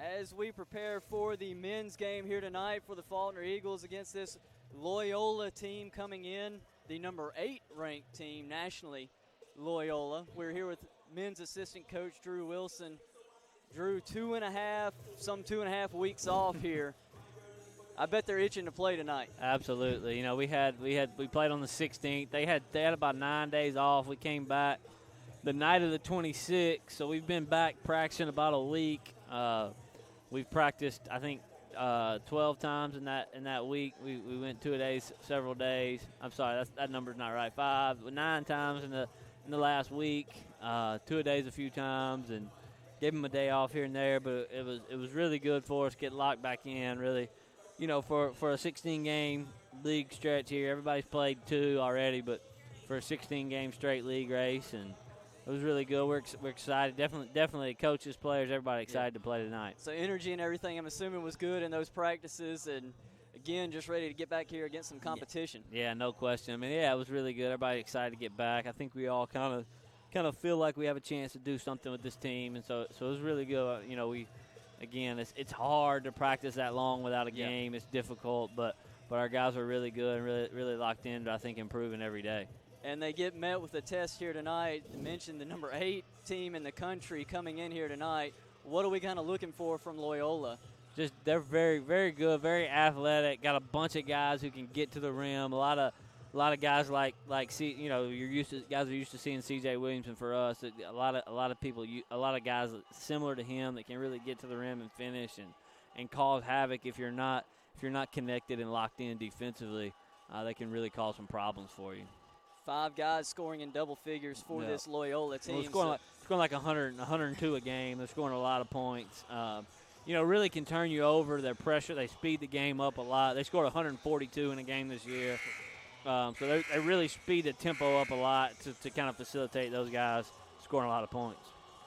as we prepare for the men's game here tonight for the Faulkner Eagles against this Loyola team coming in, the number 8 ranked team nationally, Loyola. We're here with men's assistant coach Drew Wilson. Drew, 2.5 weeks off here. I bet they're itching to play tonight. Absolutely. You know, we played on the 16th. They had about 9 days off. We came back the night of the 26th, so we've been back practicing about a week. We've practiced, I think, 12 times in that week. We went 2 days, several days. I'm sorry, that number's not right. 9 times in the last week. 2 days a few times, and gave them a day off here and there. But it was really good for us getting locked back in. Really, you know, for a 16-game league stretch here, everybody's played 2 already, but for a 16-game straight league race, and it was really good. We're excited. Definitely coaches, players, everybody excited to play tonight. So energy and everything, I'm assuming, was good in those practices, and again, just ready to get back here against some competition. Yeah, no question. I mean, yeah, it was really good. Everybody excited to get back. I think we all kind of feel like we have a chance to do something with this team, and so it was really good. You know, it's hard to practice that long without a game. It's difficult, but our guys are really good and really locked in. I think improving every day. And they get met with a test here tonight. You mentioned the number 8 team in the country coming in here tonight. What are we kind of looking for from Loyola? Just they're very, very good, very athletic. Got a bunch of guys who can get to the rim. A lot of guys like guys are used to seeing C.J. Williamson. For us, a lot of guys similar to him that can really get to the rim and finish and cause havoc if you're not connected and locked in defensively. They can really cause some problems for you. 5 guys scoring in double figures for this Loyola team. Well, scoring like 100, 102 a game. They're scoring a lot of points. Really can turn you over. Their pressure, they speed the game up a lot. They scored 142 in a game this year. So they really speed the tempo up a lot to kind of facilitate those guys scoring a lot of points.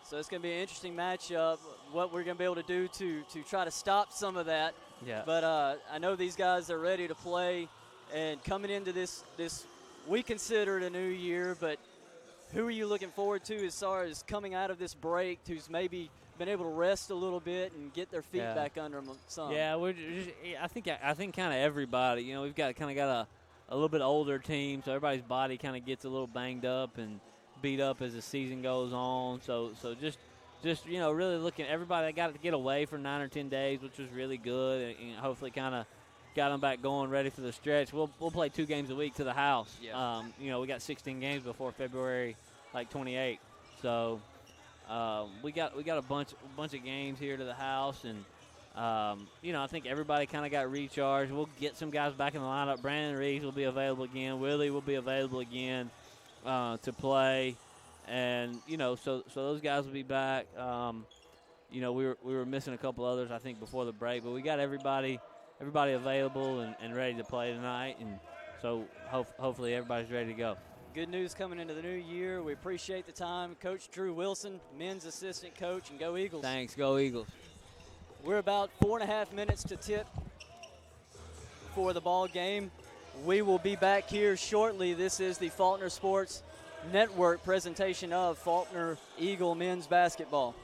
So it's going to be an interesting matchup, what we're going to be able to do to try to stop some of that. Yeah. But I know these guys are ready to play, and coming into this we consider it a new year, but who are you looking forward to as far as coming out of this break, who's maybe been able to rest a little bit and get their feet back under them some? Yeah, I think kind of everybody. You know, we've got a little bit older team, so everybody's body kind of gets a little banged up and beat up as the season goes on. So just really looking, everybody got to get away for 9 or 10 days, which was really good, and hopefully kind of got them back going, ready for the stretch. We'll play 2 games a week to the house. Yeah. We got 16 games before February 28. So we got a bunch of games here to the house, and I think everybody kind of got recharged. We'll get some guys back in the lineup. Brandon Reeves will be available again. Willie will be available again to play, and so those guys will be back. We were missing a couple others, I think, before the break, but we got everybody available and ready to play tonight, and so hopefully everybody's ready to go. Good news coming into the new year. We appreciate the time. Coach Drew Wilson, men's assistant coach, and go Eagles. Thanks, go Eagles. We're about 4.5 minutes to tip for the ball game. We will be back here shortly. This is the Faulkner Sports Network presentation of Faulkner Eagle men's basketball.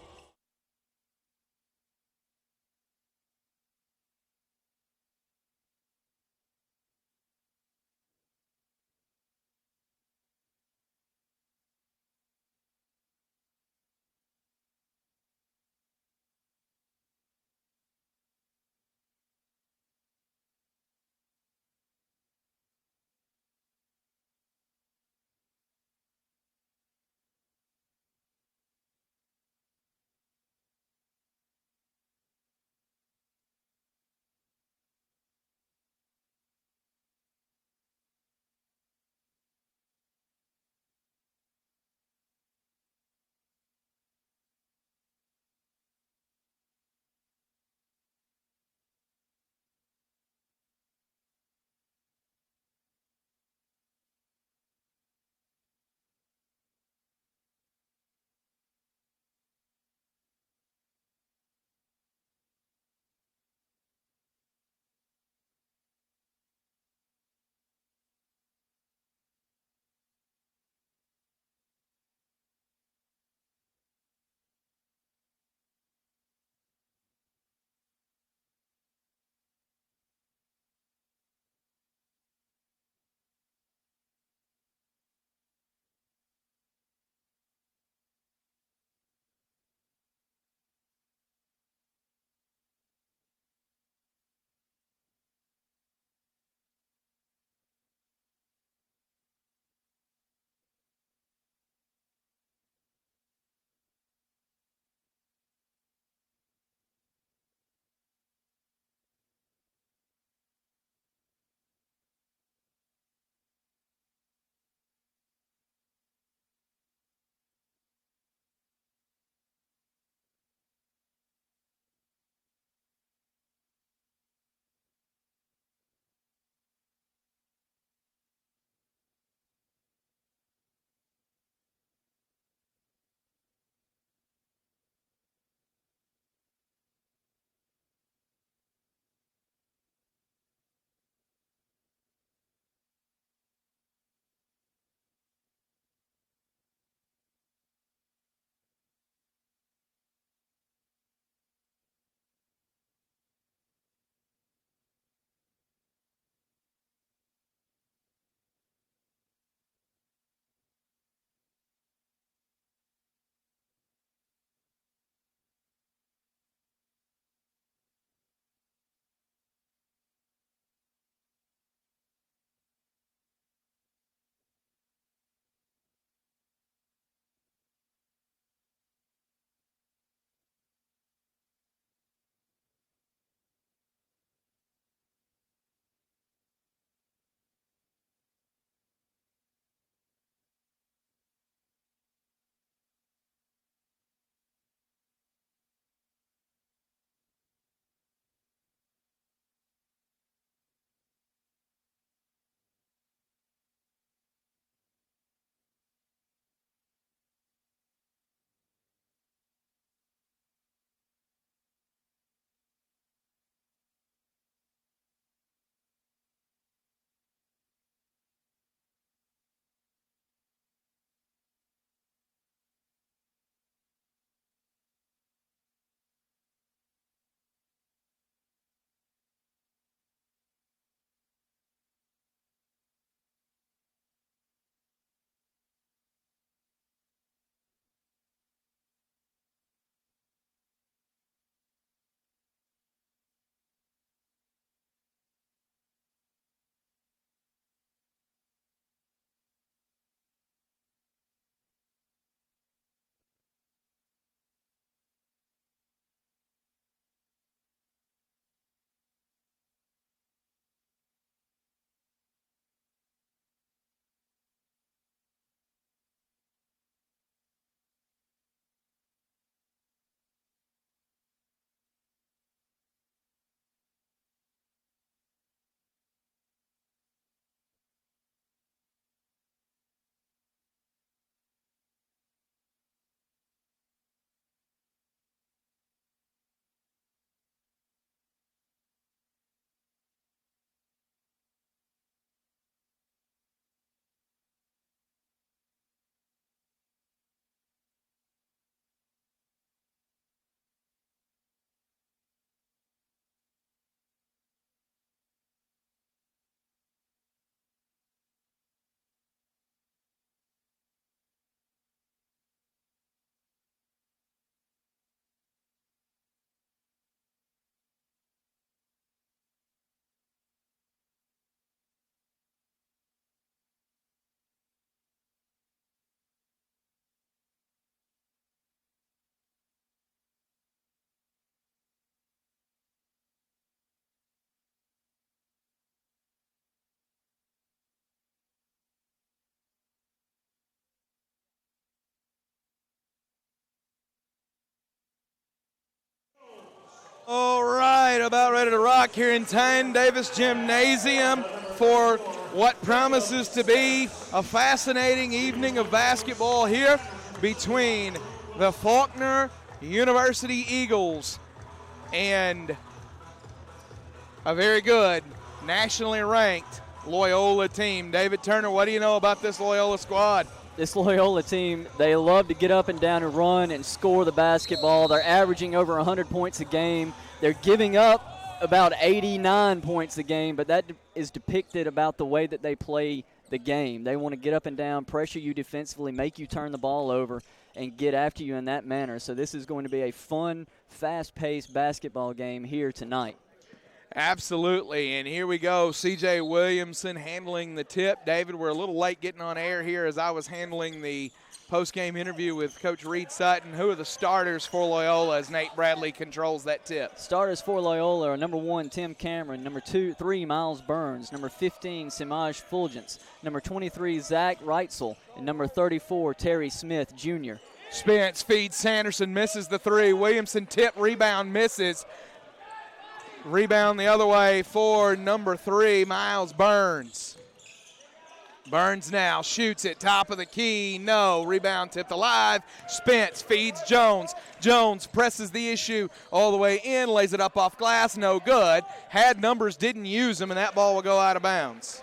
about ready to rock here in Tyne Davis Gymnasium for what promises to be a fascinating evening of basketball here between the Faulkner University Eagles and a very good nationally ranked Loyola team. David Turner, what do you know about this Loyola squad? This Loyola team, they love to get up and down and run and score the basketball. They're averaging over 100 points a game. They're giving up about 89 points a game, but that is depicted about the way that they play the game. They want to get up and down, pressure you defensively, make you turn the ball over, and get after you in that manner. So this is going to be a fun, fast-paced basketball game here tonight. Absolutely, and here we go. C.J. Williamson handling the tip. David, we're a little late getting on air here as I was handling the post-game interview with Coach Reed Sutton. Who are the starters for Loyola as Nate Bradley controls that tip? Starters for Loyola are number 1, Tim Cameron, number 3, Miles Burns, number 15, Samaj Fulgence, number 23, Zach Reitzel, and number 34, Terry Smith, Jr. Spence feeds Sanderson, misses the three. Williamson tip, rebound, misses. Rebound the other way for number 3, Miles Burns. Burns now shoots it, top of the key, no. Rebound tipped alive. Spence feeds Jones. Jones presses the issue all the way in, lays it up off glass, no good. Had numbers, didn't use them, and that ball will go out of bounds.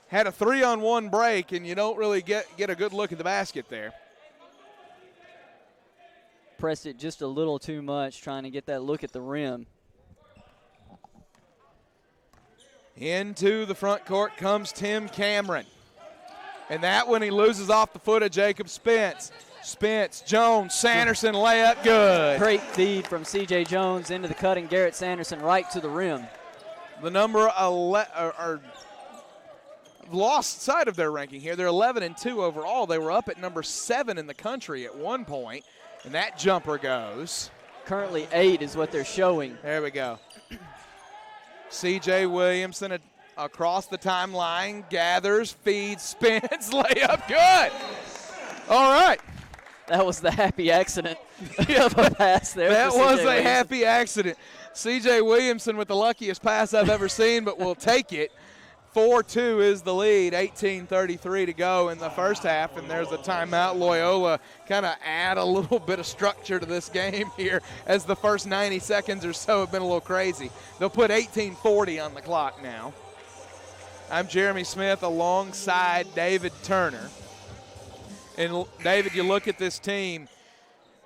Had a 3-on-1 break, and you don't really get a good look at the basket there. Pressed it just a little too much, trying to get that look at the rim. Into the front court comes Tim Cameron. And that one he loses off the foot of Jacob Spence. Spence, Jones, Sanderson, layup, good. Great feed from C.J. Jones into the cutting Garrett Sanderson right to the rim. The number 11 are lost sight of their ranking here. They're 11-2 overall. They were up at number 7 in the country at one point. And that jumper goes. Currently 8 is what they're showing. There we go. C.J. Williamson across the timeline, gathers, feeds, spins, layup, good. All right. That was the happy accident of a pass there. That was a happy accident. C.J. Williamson with the luckiest pass I've ever seen, but we'll take it. 4-2 is the lead, 18:33 to go in the first half, and there's a timeout. Loyola kind of add a little bit of structure to this game here as the first 90 seconds or so have been a little crazy. They'll put 18:40 on the clock now. I'm Jeremy Smith alongside David Turner. And David, you look at this team,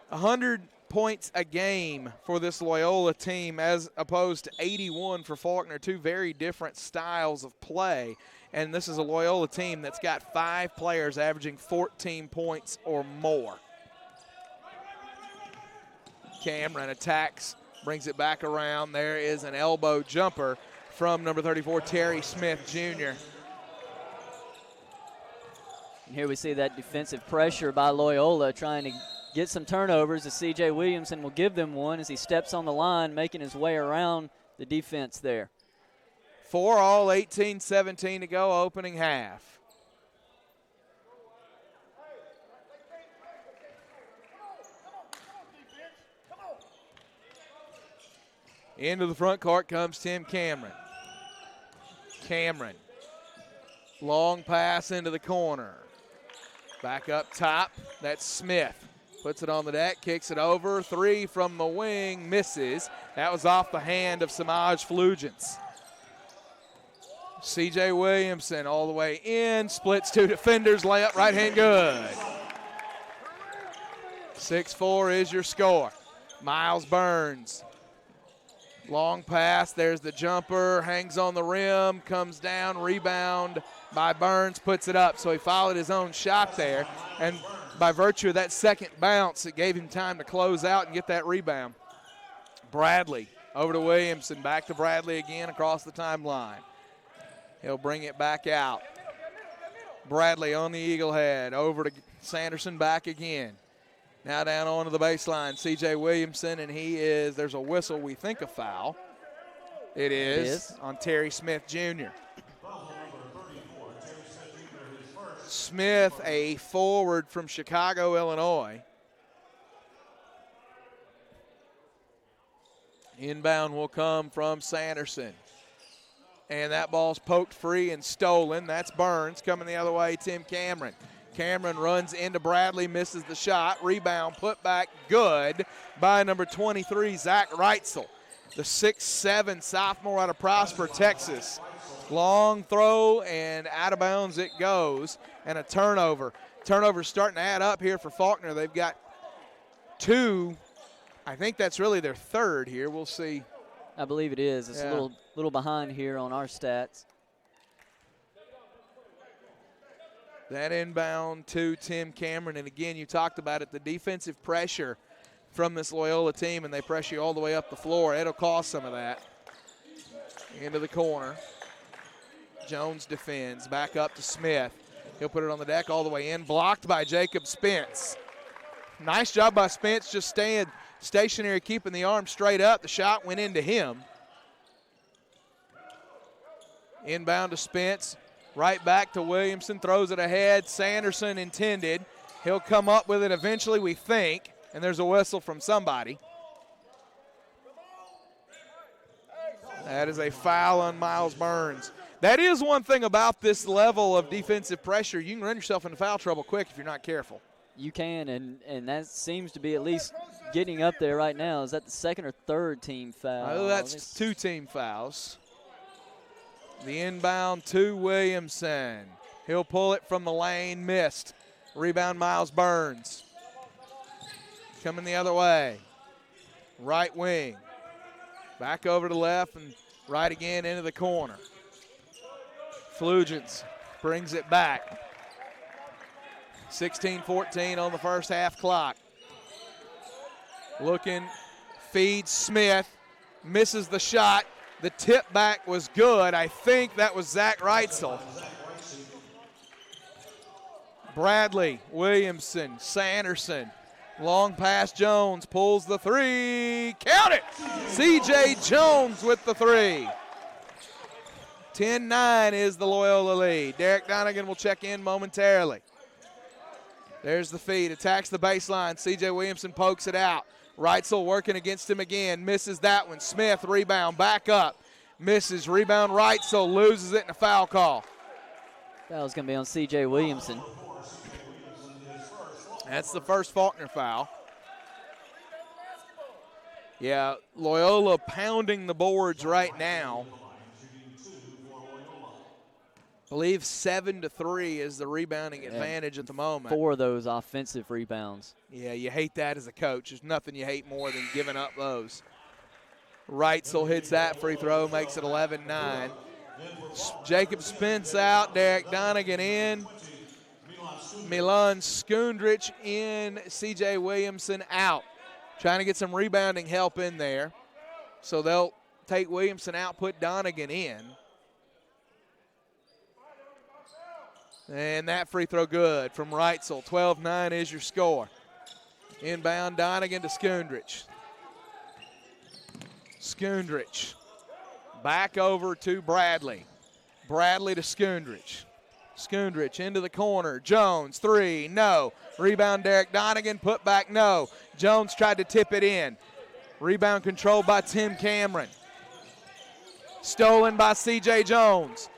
100 points a game for this Loyola team as opposed to 81 for Faulkner. Two very different styles of play. And this is a Loyola team that's got 5 players averaging 14 points or more. Cameron attacks, brings it back around. There is an elbow jumper from number 34, Terry Smith, Jr. And here we see that defensive pressure by Loyola trying to get some turnovers as C.J. Williamson will give them one as he steps on the line, making his way around the defense there. 4 all, 18-17 to go, opening half. Into the front court comes Tim Cameron. Cameron, long pass into the corner. Back up top, that's Smith. Puts it on the deck, kicks it over. 3 from the wing, misses. That was off the hand of Samaj Fulgence. C.J. Williamson all the way in, splits 2 defenders, layup right hand good. 6-4 is your score. Miles Burns. Long pass, there's the jumper, hangs on the rim, comes down, rebound by Burns, puts it up. So he followed his own shot there, and by virtue of that second bounce, it gave him time to close out and get that rebound. Bradley over to Williamson, back to Bradley again across the timeline. He'll bring it back out. Bradley on the eagle head, over to Sanderson, back again. Now down onto the baseline, C.J. Williamson, and there's a whistle, we think a foul. It is on Terry Smith, Jr. Smith, a forward from Chicago, Illinois. Inbound will come from Sanderson. And that ball's poked free and stolen. That's Burns coming the other way, Tim Cameron. Cameron runs into Bradley, misses the shot. Rebound, put back, good by number 23, Zach Reitzel, the 6'7" sophomore out of Prosper, Texas. Long throw, and out of bounds it goes, and a turnover. Turnover's starting to add up here for Faulkner. They've got 2. I think that's really their 3rd here. We'll see. I believe it is. It's Yeah. a little behind here on our stats. That inbound to Tim Cameron. And again, you talked about it, the defensive pressure from this Loyola team, and they pressure you all the way up the floor. It'll cost some of that. Into the corner. Jones defends. Back up to Smith. He'll put it on the deck all the way in. Blocked by Jacob Spence. Nice job by Spence just staying stationary, keeping the arm straight up. The shot went into him. Inbound to Spence. Right back to Williamson, throws it ahead. Sanderson intended. He'll come up with it eventually, we think, and there's a whistle from somebody. That is a foul on Miles Burns. That is one thing about this level of defensive pressure. You can run yourself into foul trouble quick if you're not careful. You can, and that seems to be at least getting up there right now. Is that the 2nd or 3rd team foul? Oh, that's 2 team fouls. The inbound to Williamson. He'll pull it from the lane, missed. Rebound, Miles Burns. Coming the other way. Right wing. Back over to left and right again into the corner. Flugens brings it back. 16-14 on the first half clock. Looking, feeds Smith, misses the shot. The tip back was good. I think that was Zach Reitzel. Bradley, Williamson, Sanderson. Long pass, Jones pulls the 3. Count it! C.J. Jones with the 3. 10-9 is the Loyola lead. Derek Donegan will check in momentarily. There's the feed, attacks the baseline. C.J. Williamson pokes it out. Reitzel working against him again, misses that one. Smith, rebound, back up. Misses, rebound, Reitzel loses it in a foul call. Foul's going to be on C.J. Williamson. That's the first Faulkner foul. Yeah, Loyola pounding the boards right now. I believe 7-3 is the rebounding advantage at the moment. 4 of those offensive rebounds. Yeah, you hate that as a coach. There's nothing you hate more than giving up those. Reitzel hits that free throw, makes it 11-9. Jacob Spence out, Derek Donegan in. Milan Skundrich in, C.J. Williamson out. Trying to get some rebounding help in there. So they'll take Williamson out, put Donegan in. And that free throw good from Reitzel. 12-9 is your score. Inbound Donegan to Skundrich. Skundrich back over to Bradley. Bradley to Skundrich. Skundrich into the corner. Jones, 3, no. Rebound Derek Donegan, put back, no. Jones tried to tip it in. Rebound controlled by Tim Cameron. Stolen by C.J. Jones.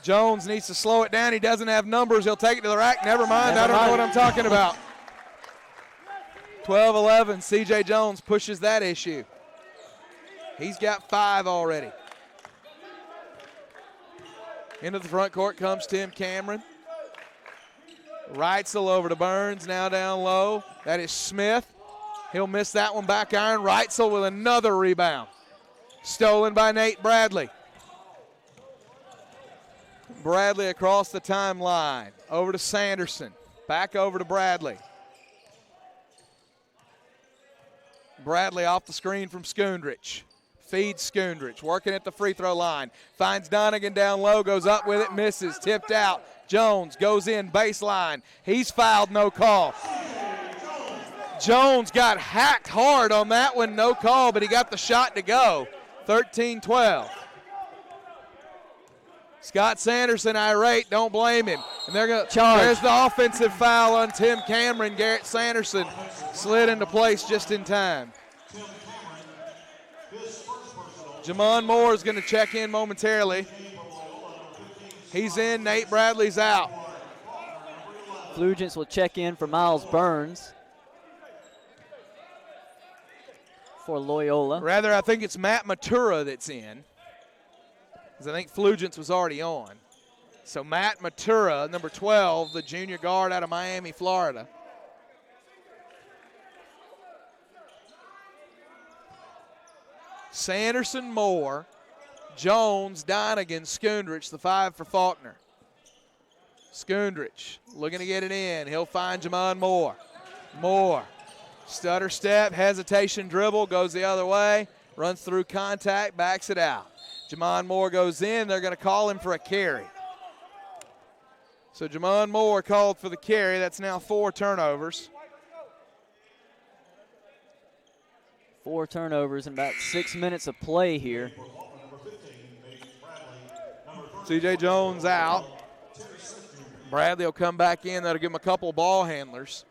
Jones needs to slow it down. He doesn't have numbers. He'll take it to the rack. Never mind. I don't know what I'm talking about. 12-11. C.J. Jones pushes that issue. He's got 5 already. Into the front court comes Tim Cameron. Reitzel over to Burns, now down low. That is Smith. He'll miss that one, back iron. Reitzel with another rebound. Stolen by Nate Bradley. Bradley across the timeline. Over to Sanderson. Back over to Bradley. Bradley off the screen from Skundrich. Feeds Skundrich, working at the free throw line. Finds Donegan down low, goes up with it, misses, tipped out. Jones goes in, baseline. He's fouled, no call. Jones got hacked hard on that one, no call, but he got the shot to go. 13-12. Scott Sanderson irate, don't blame him. And they're going to charge. There's the offensive foul on Tim Cameron. Garrett Sanderson slid into place just in time. Jamon Moore is going to check in momentarily. He's in, Nate Bradley's out. Flugents will check in for Miles Burns for Loyola. Rather, I think it's Matt Matura that's in, because I think Flugents was already on. So Matt Matura, number 12, the junior guard out of Miami, Florida. Sanderson, Moore, Jones, Donegan, Skundrich, the 5 for Faulkner. Skundrich looking to get it in. He'll find Jamon Moore. Moore, stutter step, hesitation dribble, goes the other way, runs through contact, backs it out. Jamon Moore goes in. They're going to call him for a carry. So Jamon Moore called for the carry. That's now 4 turnovers. 4 turnovers in about 6 minutes of play here. C.J. Jones out. Bradley will come back in. That'll give him a couple ball handlers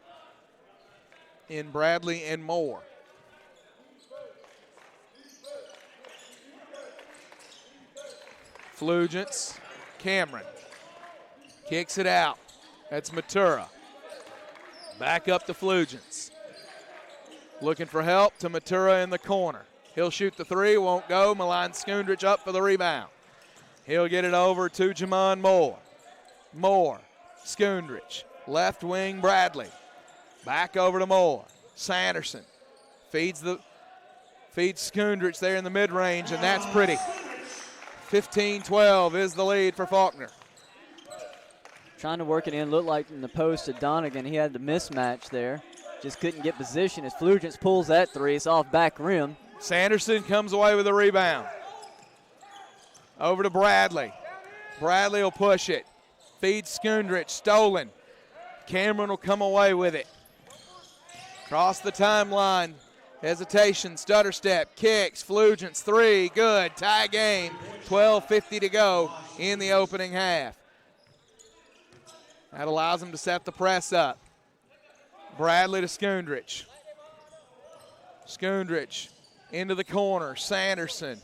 in Bradley and Moore. Flugents, Cameron kicks it out. That's Matura. Back up to Flugents. Looking for help to Matura in the corner. He'll shoot the 3, won't go. Milan Skundrich up for the rebound. He'll get it over to Jamon Moore. Moore, Skundrich, left wing Bradley. Back over to Moore. Sanderson feeds Skundrich there in the mid-range, and that's pretty. 15-12 is the lead for Faulkner. Trying to work it in, looked like in the post to Donegan. He had the mismatch there. Just couldn't get position as Flugents pulls that 3. It's off back rim. Sanderson comes away with a rebound. Over to Bradley. Bradley will push it. Feeds Skundrich, stolen. Cameron will come away with it. Cross the timeline. Hesitation, stutter step, kicks, Flugents, 3, good, tie game. 12:50 to go in the opening half. That allows him to set the press up. Bradley to Skundrich. Skundrich into the corner, Sanderson.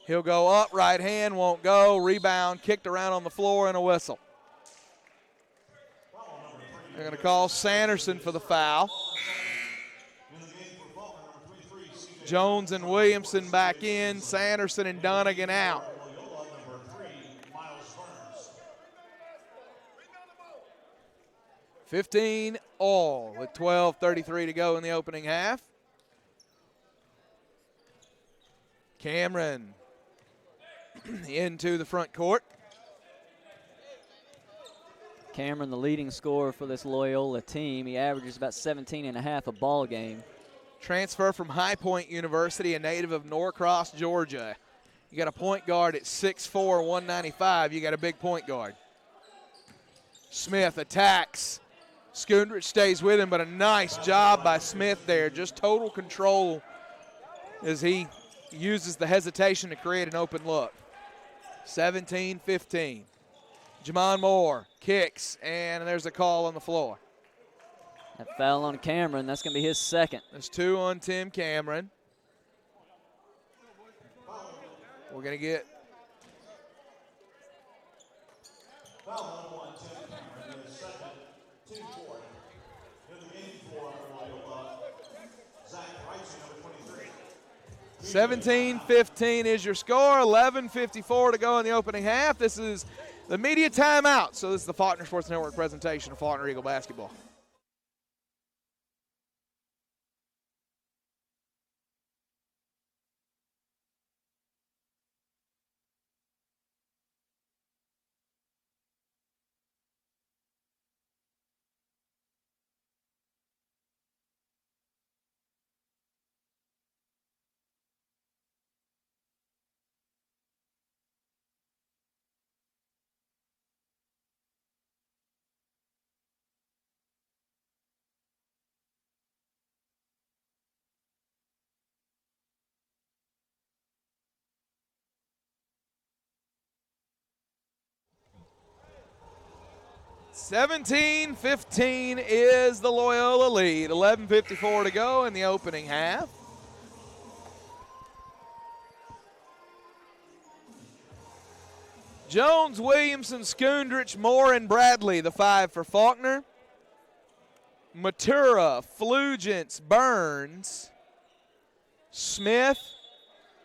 He'll go up, right hand, won't go. Rebound, kicked around on the floor, and a whistle. They're going to call Sanderson for the foul. Jones and Williamson back in, Sanderson and Donegan out. $15 all with 12:33 to go in the opening half. Cameron into the front court. Cameron, the leading scorer for this Loyola team. He averages about 17.5 a ball game. Transfer from High Point University, a native of Norcross, Georgia. You got a point guard at 6'4", 195. You got a big point guard. Smith attacks. Skundrich stays with him, but a nice job by Smith there. Just total control as he uses the hesitation to create an open look. 17-15. Jamon Moore kicks, and there's a call on the floor. That foul on Cameron, that's going to be his second. There's 2 on Tim Cameron. We're going to get foul number 1, Tim Cameron, and his second, team 4. In the game for Loyola, Zach Price, number 23. 17-15 is your score. 11:54 to go in the opening half. This is the media timeout. So this is the Faulkner Sports Network presentation of Faulkner Eagle basketball. (17-15) is the Loyola lead. 11:54 to go in the opening half. Jones, Williamson, Skundrich, Moore, and Bradley, the 5 for Faulkner. Matura, Flugents, Burns, Smith,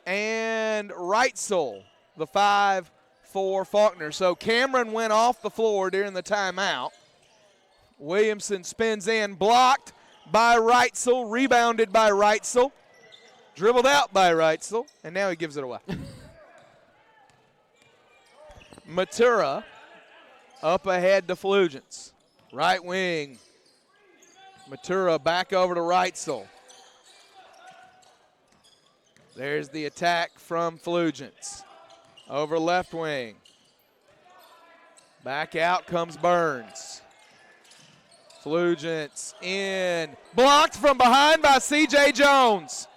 and Reitzel, the 5 for Faulkner. So Cameron went off the floor during the timeout. Williamson spins in, blocked by Reitzel, rebounded by Reitzel, dribbled out by Reitzel, and now he gives it away. Matura up ahead to Flugents. Right wing. Matura back over to Reitzel. There's the attack from Flugents. Over left wing. Back out comes Burns. Flugents in. Blocked from behind by C.J. Jones.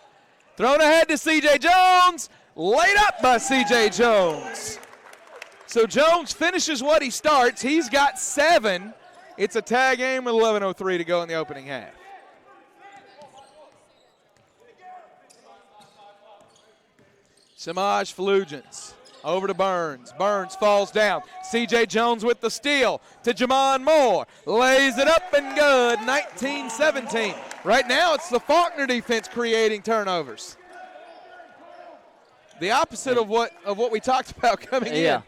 Thrown ahead to C.J. Jones. Laid up by C.J. Jones. So Jones finishes what he starts. He's got 7. It's a tie game with 11:03 to go in the opening half. Samaj Flugents over to Burns. Burns falls down. C.J. Jones with the steal to Jamon Moore. Lays it up and good. 19-17. Right now it's the Faulkner defense creating turnovers. The opposite of what we talked about coming in.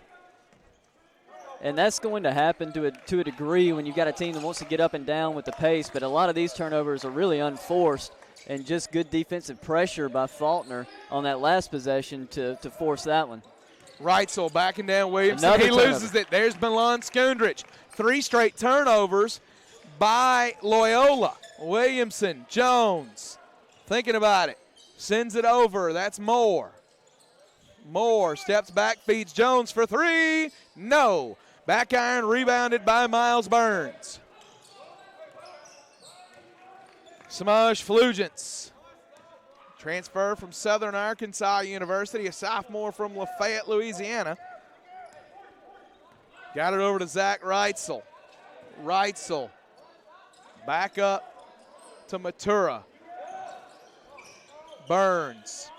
And that's going to happen to a degree when you've got a team that wants to get up and down with the pace, but a lot of these turnovers are really unforced and just good defensive pressure by Faulkner on that last possession to force that one. Reitzel backing down Williamson. He loses it. There's Milan Skundrich. 3 straight turnovers by Loyola. Williamson, Jones, thinking about it. Sends it over. That's Moore. Moore steps back, feeds Jones for 3. No. Back iron rebounded by Miles Burns. Samaj Flugents. Transfer from Southern Arkansas University, a sophomore from Lafayette, Louisiana. Got it over to Zach Reitzel. Reitzel back up to Matura. Burns.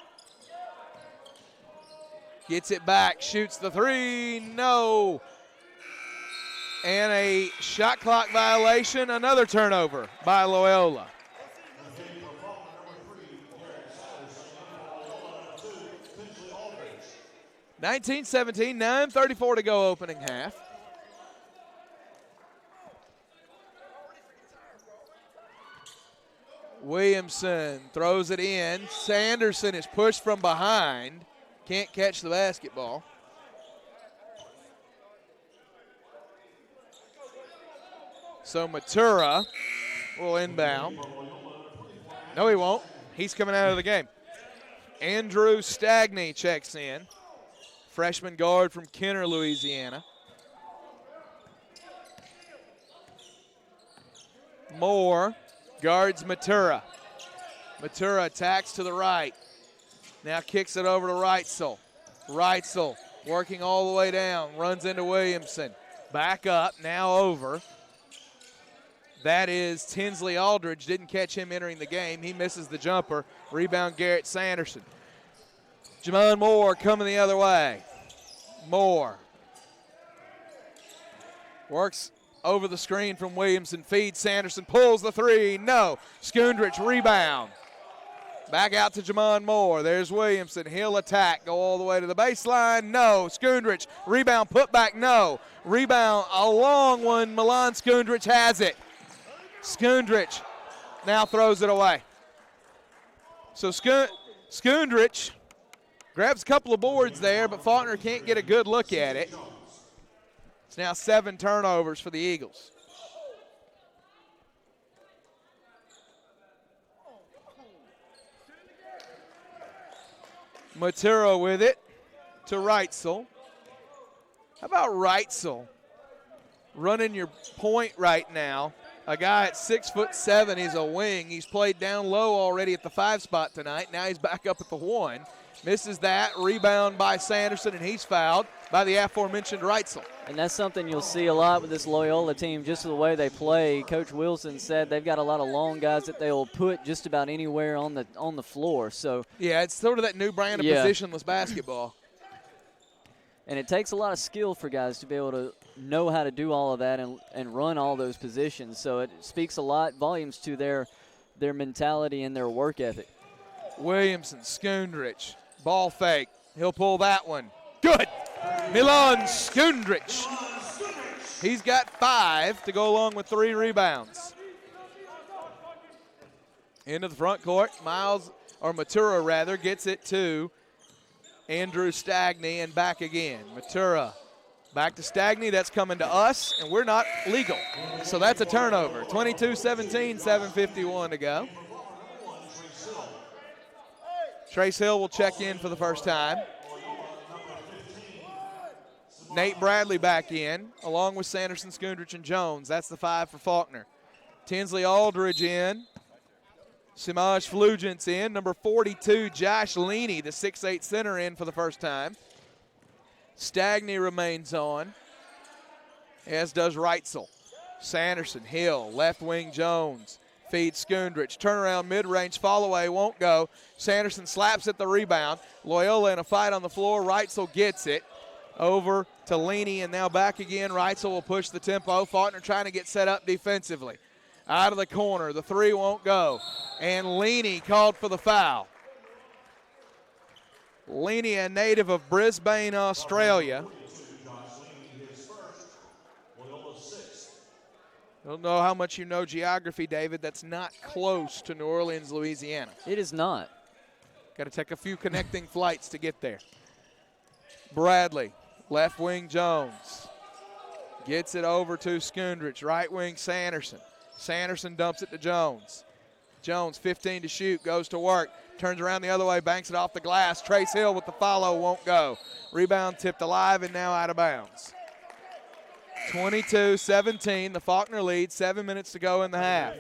Gets it back, shoots the 3, no. And a shot clock violation, another turnover by Loyola. 19-17, 9:34 to go opening half. Williamson throws it in. Sanderson is pushed from behind. Can't catch the basketball. So Matura will inbound. No, he won't. He's coming out of the game. Andrew Stagney checks in. Freshman guard from Kenner, Louisiana. Moore guards Matura. Matura attacks to the right. Now kicks it over to Reitzel. Reitzel working all the way down. Runs into Williamson. Back up, now over. That is Tinsley Aldridge. Didn't catch him entering the game. He misses the jumper. Rebound Garrett Sanderson. Jamon Moore coming the other way. Moore works over the screen from Williamson. Feeds Sanderson. Pulls the 3. No. Skundrich rebound. Back out to Jamon Moore. There's Williamson. He'll attack. Go all the way to the baseline. No. Skundrich. Rebound. Put back. No. Rebound. A long one. Milan Skundrich has it. Skundrich now throws it away. So Skundrich grabs a couple of boards there, but Faulkner can't get a good look at it. It's now 7 turnovers for the Eagles. Matura with it to Reitzel. How about Reitzel running your point right now? A guy at 6'7", he's a wing. He's played down low already at the 5 spot tonight. Now he's back up at the 1. Misses that. Rebound by Sanderson, and he's fouled by the aforementioned Reitzel. And that's something you'll see a lot with this Loyola team, just the way they play. Coach Wilson said they've got a lot of long guys that they'll put just about anywhere on the floor. So yeah, it's sort of that new brand of positionless basketball. And it takes a lot of skill for guys to be able to know how to do all of that and run all those positions. So it speaks a lot, volumes to their mentality and their work ethic. Williamson, Skundrich, ball fake. He'll pull that one. Good. Milan Skundrich. He's got 5 to go along with 3 rebounds. Into the front court. Matura gets it to Andrew Stagney and back again. Matura back to Stagney. That's coming to us, and we're not legal. So that's a turnover. 22-17, 7:51 to go. Trace Hill will check in for the first time. Nate Bradley back in, along with Sanderson, Skundrich, and Jones. That's the 5 for Faulkner. Tinsley Aldridge in. Simaj Flugent's in. Number 42, Josh Leaney, the 6'8 center, in for the first time. Stagney remains on, as does Reitzel. Sanderson, Hill, left wing Jones. Feeds Skundrich. Turnaround mid-range, fall away, won't go. Sanderson slaps at the rebound. Loyola in a fight on the floor. Reitzel gets it. Over to Leaney, and now back again. Reitzel will push the tempo. Faulkner trying to get set up defensively. Out of the corner. The 3 won't go. And Leaney called for the foul. Leaney, a native of Brisbane, Australia. I don't know how much you know geography, David. That's not close to New Orleans, Louisiana. It is not. Got to take a few connecting flights to get there. Bradley, left wing Jones. Gets it over to Skundrich. Right wing Sanderson. Sanderson dumps it to Jones. Jones, 15 to shoot, goes to work. Turns around the other way, banks it off the glass. Trace Hill with the follow, won't go. Rebound tipped alive and now out of bounds. 22-17, the Faulkner lead, 7 minutes to go in the half.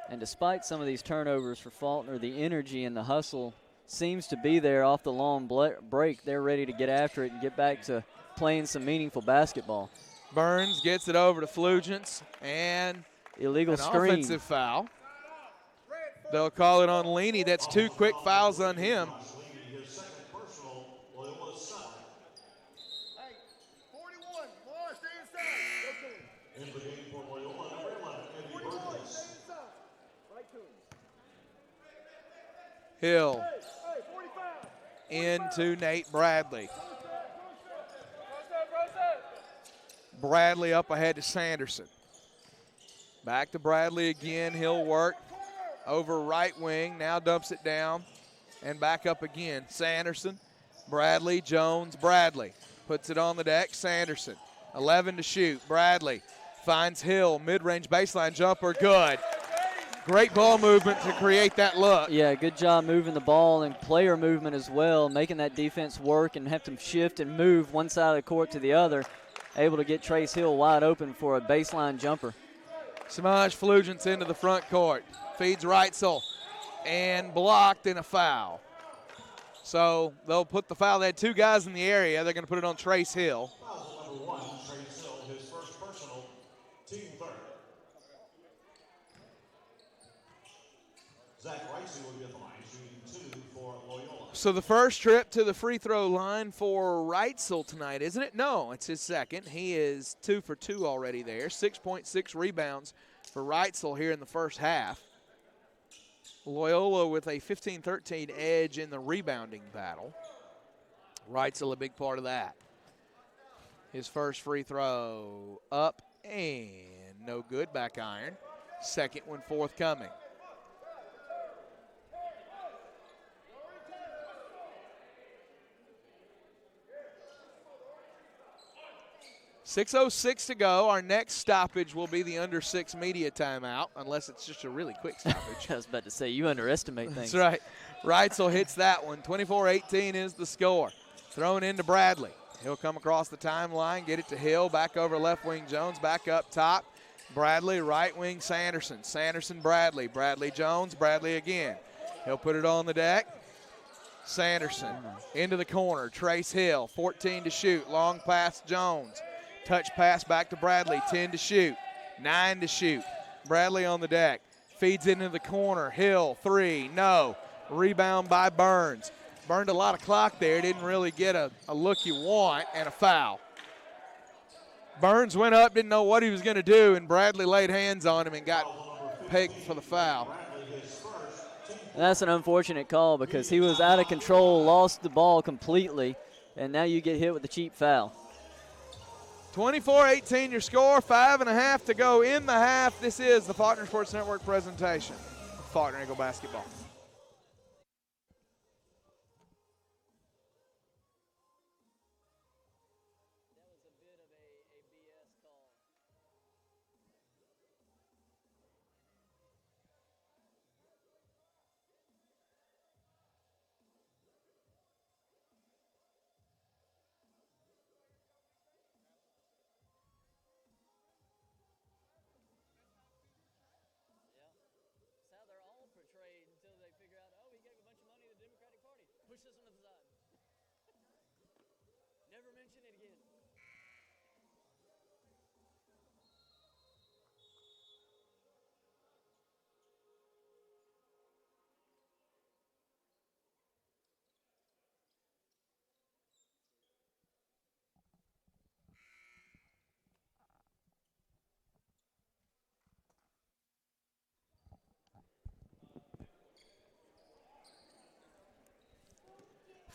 And despite some of these turnovers for Faulkner, the energy and the hustle seems to be there off the long break. They're ready to get after it and get back to playing some meaningful basketball. Burns gets it over to Flugents, and illegal an screen. Offensive foul. They'll call it on Leaney. That's 2 quick fouls on him. Hill into Nate Bradley. Bradley up ahead to Sanderson. Back to Bradley again. He'll work over right wing. Now dumps it down and back up again. Sanderson, Bradley, Jones, Bradley. Puts it on the deck. Sanderson, 11 to shoot. Bradley finds Hill. Mid-range baseline jumper. Good. Great ball movement to create that look. Yeah, good job moving the ball and player movement as well, making that defense work and have them shift and move one side of the court to the other, able to get Trace Hill wide open for a baseline jumper. Samaj Flugents into the front court. Feeds Reitzel and blocked in a foul. So they'll put the foul. They had 2 guys in the area. They're going to put it on Trace Hill. Foul number 1, Trace Hill, his first personal, team third. Zach Ricey will be at the line, shooting 2 for Loyola. So the first trip to the free throw line for Reitzel tonight, isn't it? No, it's his second. He is 2 for 2 already there. 6.6 rebounds for Reitzel here in the first half. Loyola with a 15-13 edge in the rebounding battle. Reitzel a big part of that. His first free throw up and no good, back iron. Second one forthcoming. .606 to go. Our next stoppage will be the under 6 media timeout, unless it's just a really quick stoppage. I was about to say, you underestimate things. That's right. Reitzel hits that one. 24-18 is the score. Thrown into Bradley. He'll come across the timeline, get it to Hill, back over left wing Jones, back up top. Bradley, right wing Sanderson. Sanderson, Bradley. Bradley, Jones. Bradley again. He'll put it on the deck. Sanderson into the corner. Trace Hill, 14 to shoot. Long pass Jones. Touch pass back to Bradley, 10 to shoot. 9 to shoot. Bradley on the deck. Feeds into the corner. Hill, 3, no. Rebound by Burns. Burned a lot of clock there. Didn't really get a look you want, and a foul. Burns went up, didn't know what he was going to do, and Bradley laid hands on him and got pegged for the foul. That's an unfortunate call because he was out of control, lost the ball completely, and now you get hit with a cheap foul. 24-18 your score, 5.5 to go in the half. This is the Faulkner Sports Network presentation of Faulkner Eagle basketball.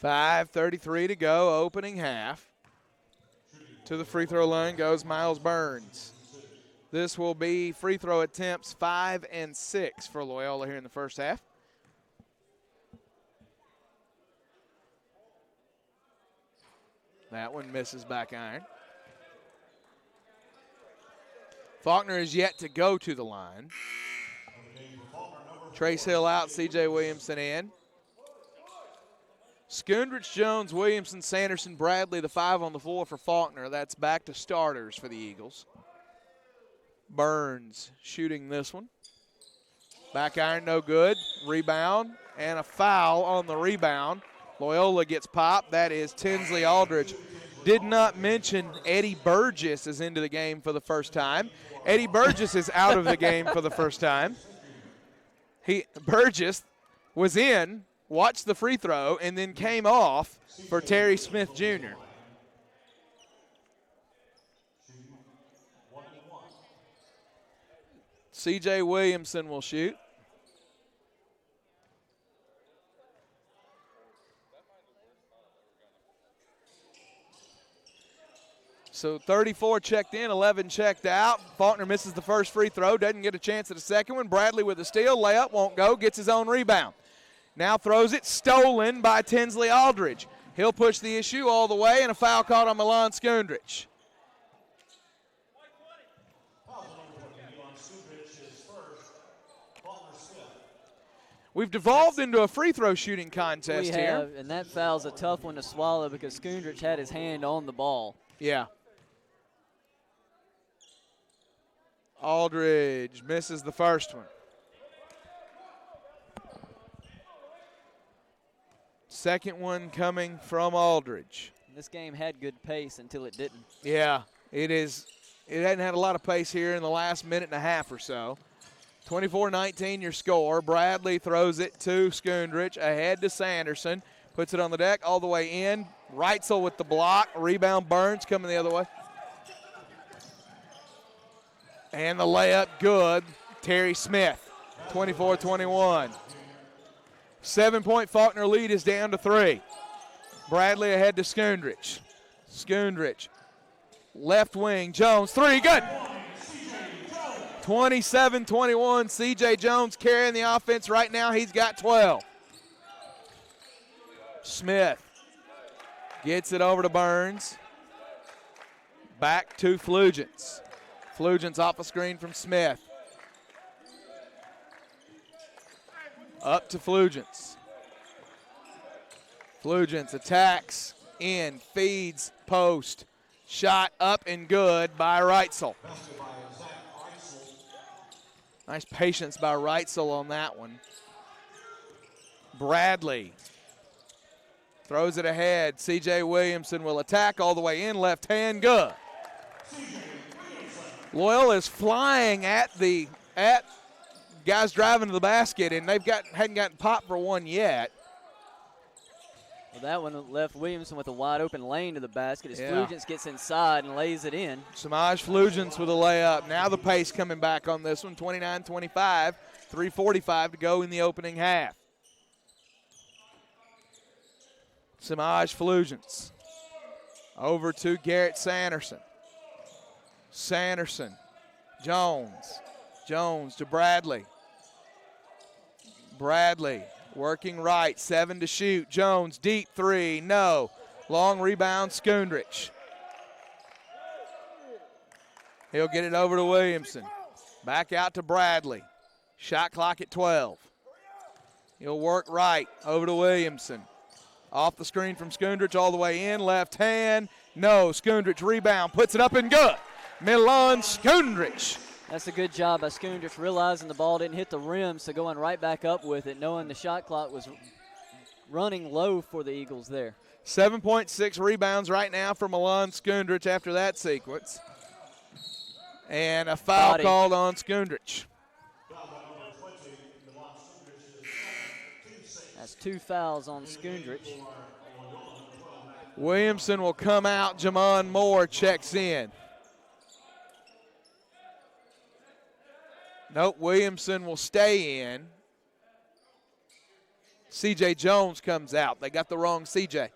.5:33 to go, opening half. To the free throw line goes Miles Burns. This will be free throw attempts 5 and 6 for Loyola here in the first half. That one misses back iron. Faulkner is yet to go to the line. Trace Hill out, C.J. Williamson in. Skundrich, Jones, Williamson, Sanderson, Bradley, the 5 on the floor for Faulkner. That's back to starters for the Eagles. Burns shooting this one. Back iron, no good. Rebound, and a foul on the rebound. Loyola gets popped. That is Tinsley Aldridge. Did not mention Eddie Burgess is into the game for the first time. Eddie Burgess is out of the game for the first time. Burgess was in, watched the free throw, and then came off for Terry Smith Jr. C.J. Williamson will shoot. So 34 checked in, 11 checked out. Faulkner misses the first free throw, doesn't get a chance at the second one. Bradley with a steal, layup, won't go, gets his own rebound. Now throws it, stolen by Tinsley Aldridge. He'll push the issue all the way, and a foul caught on Milan Skundrich. We've devolved into a free throw shooting contest we have, here. And that foul's a tough one to swallow because Skundrich had his hand on the ball. Yeah. Aldridge misses the first one. Second one coming from Aldridge. This game had good pace until it didn't. Yeah, it is. It hadn't had a lot of pace here in the last minute and a half or so. 24-19 your score. Bradley throws it to Skundrich, ahead to Sanderson. Puts it on the deck all the way in. Reitzel with the block. Rebound, Burns coming the other way. And the layup good. Terry Smith, 24-21. 7-point Faulkner lead is down to 3. Bradley ahead to Skundrich. Skundrich, left wing, Jones, 3, good. 27-21, C.J. Jones carrying the offense right now. He's got 12. Smith gets it over to Burns. Back to Flugents. Flugents off a screen from Smith. Up to Flugents. Flugents attacks in, feeds, post. Shot up and good by Reitzel. Nice patience by Reitzel on that one. Bradley throws it ahead. C.J. Williamson will attack all the way in, left hand, good. Loyola is flying at guys driving to the basket, and hadn't gotten popped for one yet. Well, that one left Williamson with a wide open lane to the basket as Yeah. Flugents gets inside and lays it in. Samaj Flugents with a layup. Now the pace coming back on this one, 29-25, 3:45 to go in the opening half. Samaj Flugents over to Garrett Sanderson. Sanderson, Jones to Bradley. Bradley working right, 7 to shoot. Jones, deep three, no. Long rebound, Skundrich. He'll get it over to Williamson. Back out to Bradley. Shot clock at 12. He'll work right, over to Williamson. Off the screen from Skundrich all the way in, left hand, no. Skundrich rebound, puts it up and good. Milan Skundrich. That's a good job by Skundrich, realizing the ball didn't hit the rim, so going right back up with it, knowing the shot clock was running low for the Eagles there. 7.6 rebounds right now for Milan Skundrich after that sequence. And a foul called on Skundrich. That's 2 fouls on Skundrich. Williamson will come out. Jamon Moore checks in. Nope, Williamson will stay in. C.J. Jones comes out. They got the wrong C.J.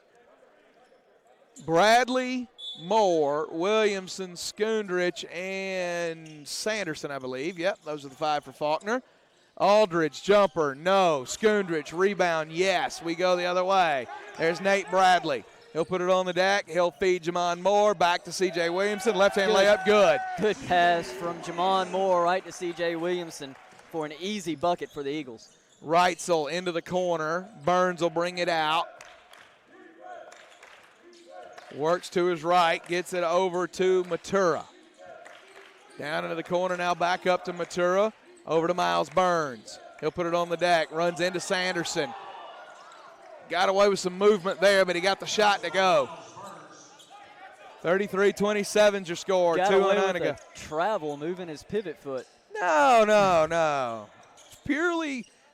Bradley, Moore, Williamson, Skundrich, and Sanderson, I believe. Yep, those are the 5 for Faulkner. Aldridge, jumper, no. Skundrich, rebound, yes. We go the other way. There's Nate Bradley. He'll put it on the deck. He'll feed Jamon Moore. Back to C.J. Williamson. Left-hand layup, good. Good pass from Jamon Moore right to C.J. Williamson for an easy bucket for the Eagles. Reitzel into the corner. Burns will bring it out. Works to his right. Gets it over to Matura. Down into the corner now. Back up to Matura. Over to Miles Burns. He'll put it on the deck. Runs into Sanderson. Got away with some movement there, but he got the shot to go. 33-27 is your score. Got 2:09 to go. Travel, moving his pivot foot. No.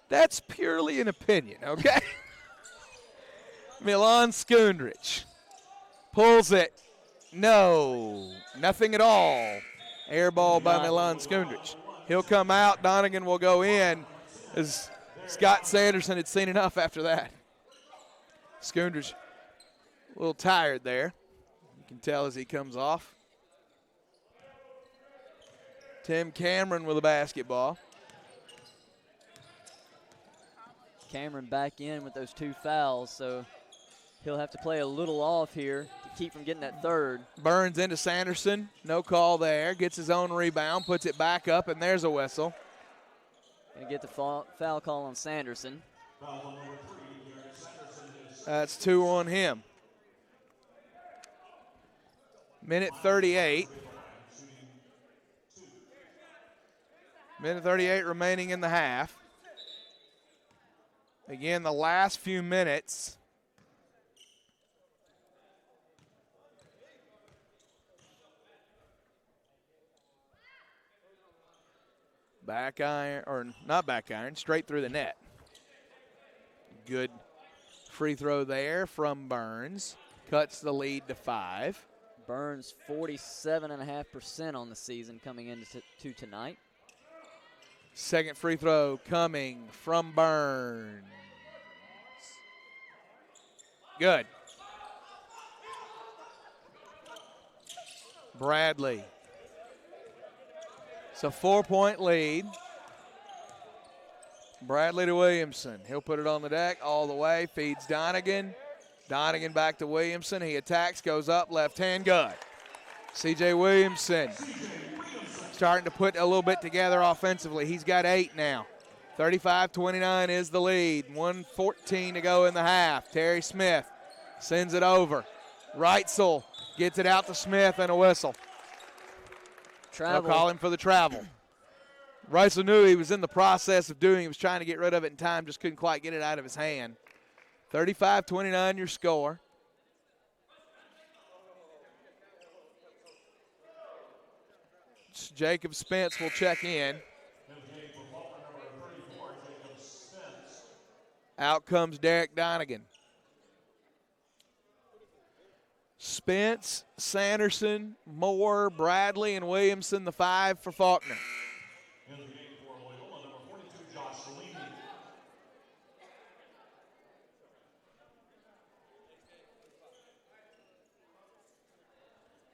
That's purely an opinion, okay? Milan Skundrich pulls it. No, nothing at all. Air ball by Milan Skundrich. He'll come out. Donegan will go in as Scott Sanderson had seen enough after that. Skundrich a little tired there. You can tell as he comes off. Tim Cameron with a basketball. Cameron back in with those 2 fouls, so he'll have to play a little off here to keep from getting that third. Burns into Sanderson. No call there. Gets his own rebound. Puts it back up, and there's a whistle. Going to get the foul call on Sanderson. That's 2 on him. Minute 38. Minute 38 remaining in the half. Again, the last few minutes. Back iron, or not back iron, straight through the net. Good free throw there from Burns. Cuts the lead to 5. Burns 47.5% on the season coming into tonight. Second free throw coming from Burns. Good. Bradley. It's a 4-point lead. Bradley to Williamson. He'll put it on the deck all the way. Feeds Donegan. Donegan back to Williamson. He attacks, goes up, left hand, good. C.J. Williamson starting to put a little bit together offensively. He's got 8 now. 35-29 is the lead. 1:14 to go in the half. Terry Smith sends it over. Reitzel gets it out to Smith and a whistle. Travel. They'll call him for the travel. Reitzel knew he was in the process of doing. He was trying to get rid of it in time, just couldn't quite get it out of his hand. 35-29 your score. Jacob Spence will check in. Out comes Derek Donegan. Spence, Sanderson, Moore, Bradley, and Williamson, the 5 for Faulkner. In the game for Loyola, number 42, Josh Salini.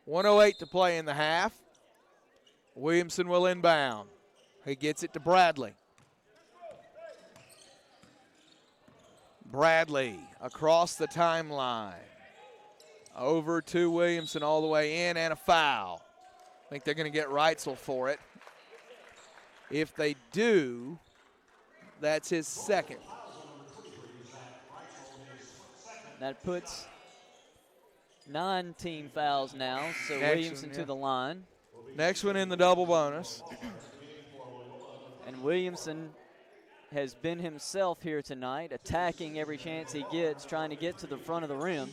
.108 to play in the half. Williamson will inbound. He gets it to Bradley. Bradley across the timeline. Over to Williamson all the way in, and a foul. I think they're going to get Reitzel for it. If they do, that's his second. That puts 9 team fouls now, so Williamson to the line. Next one in the double bonus. And Williamson has been himself here tonight, attacking every chance he gets, trying to get to the front of the rim.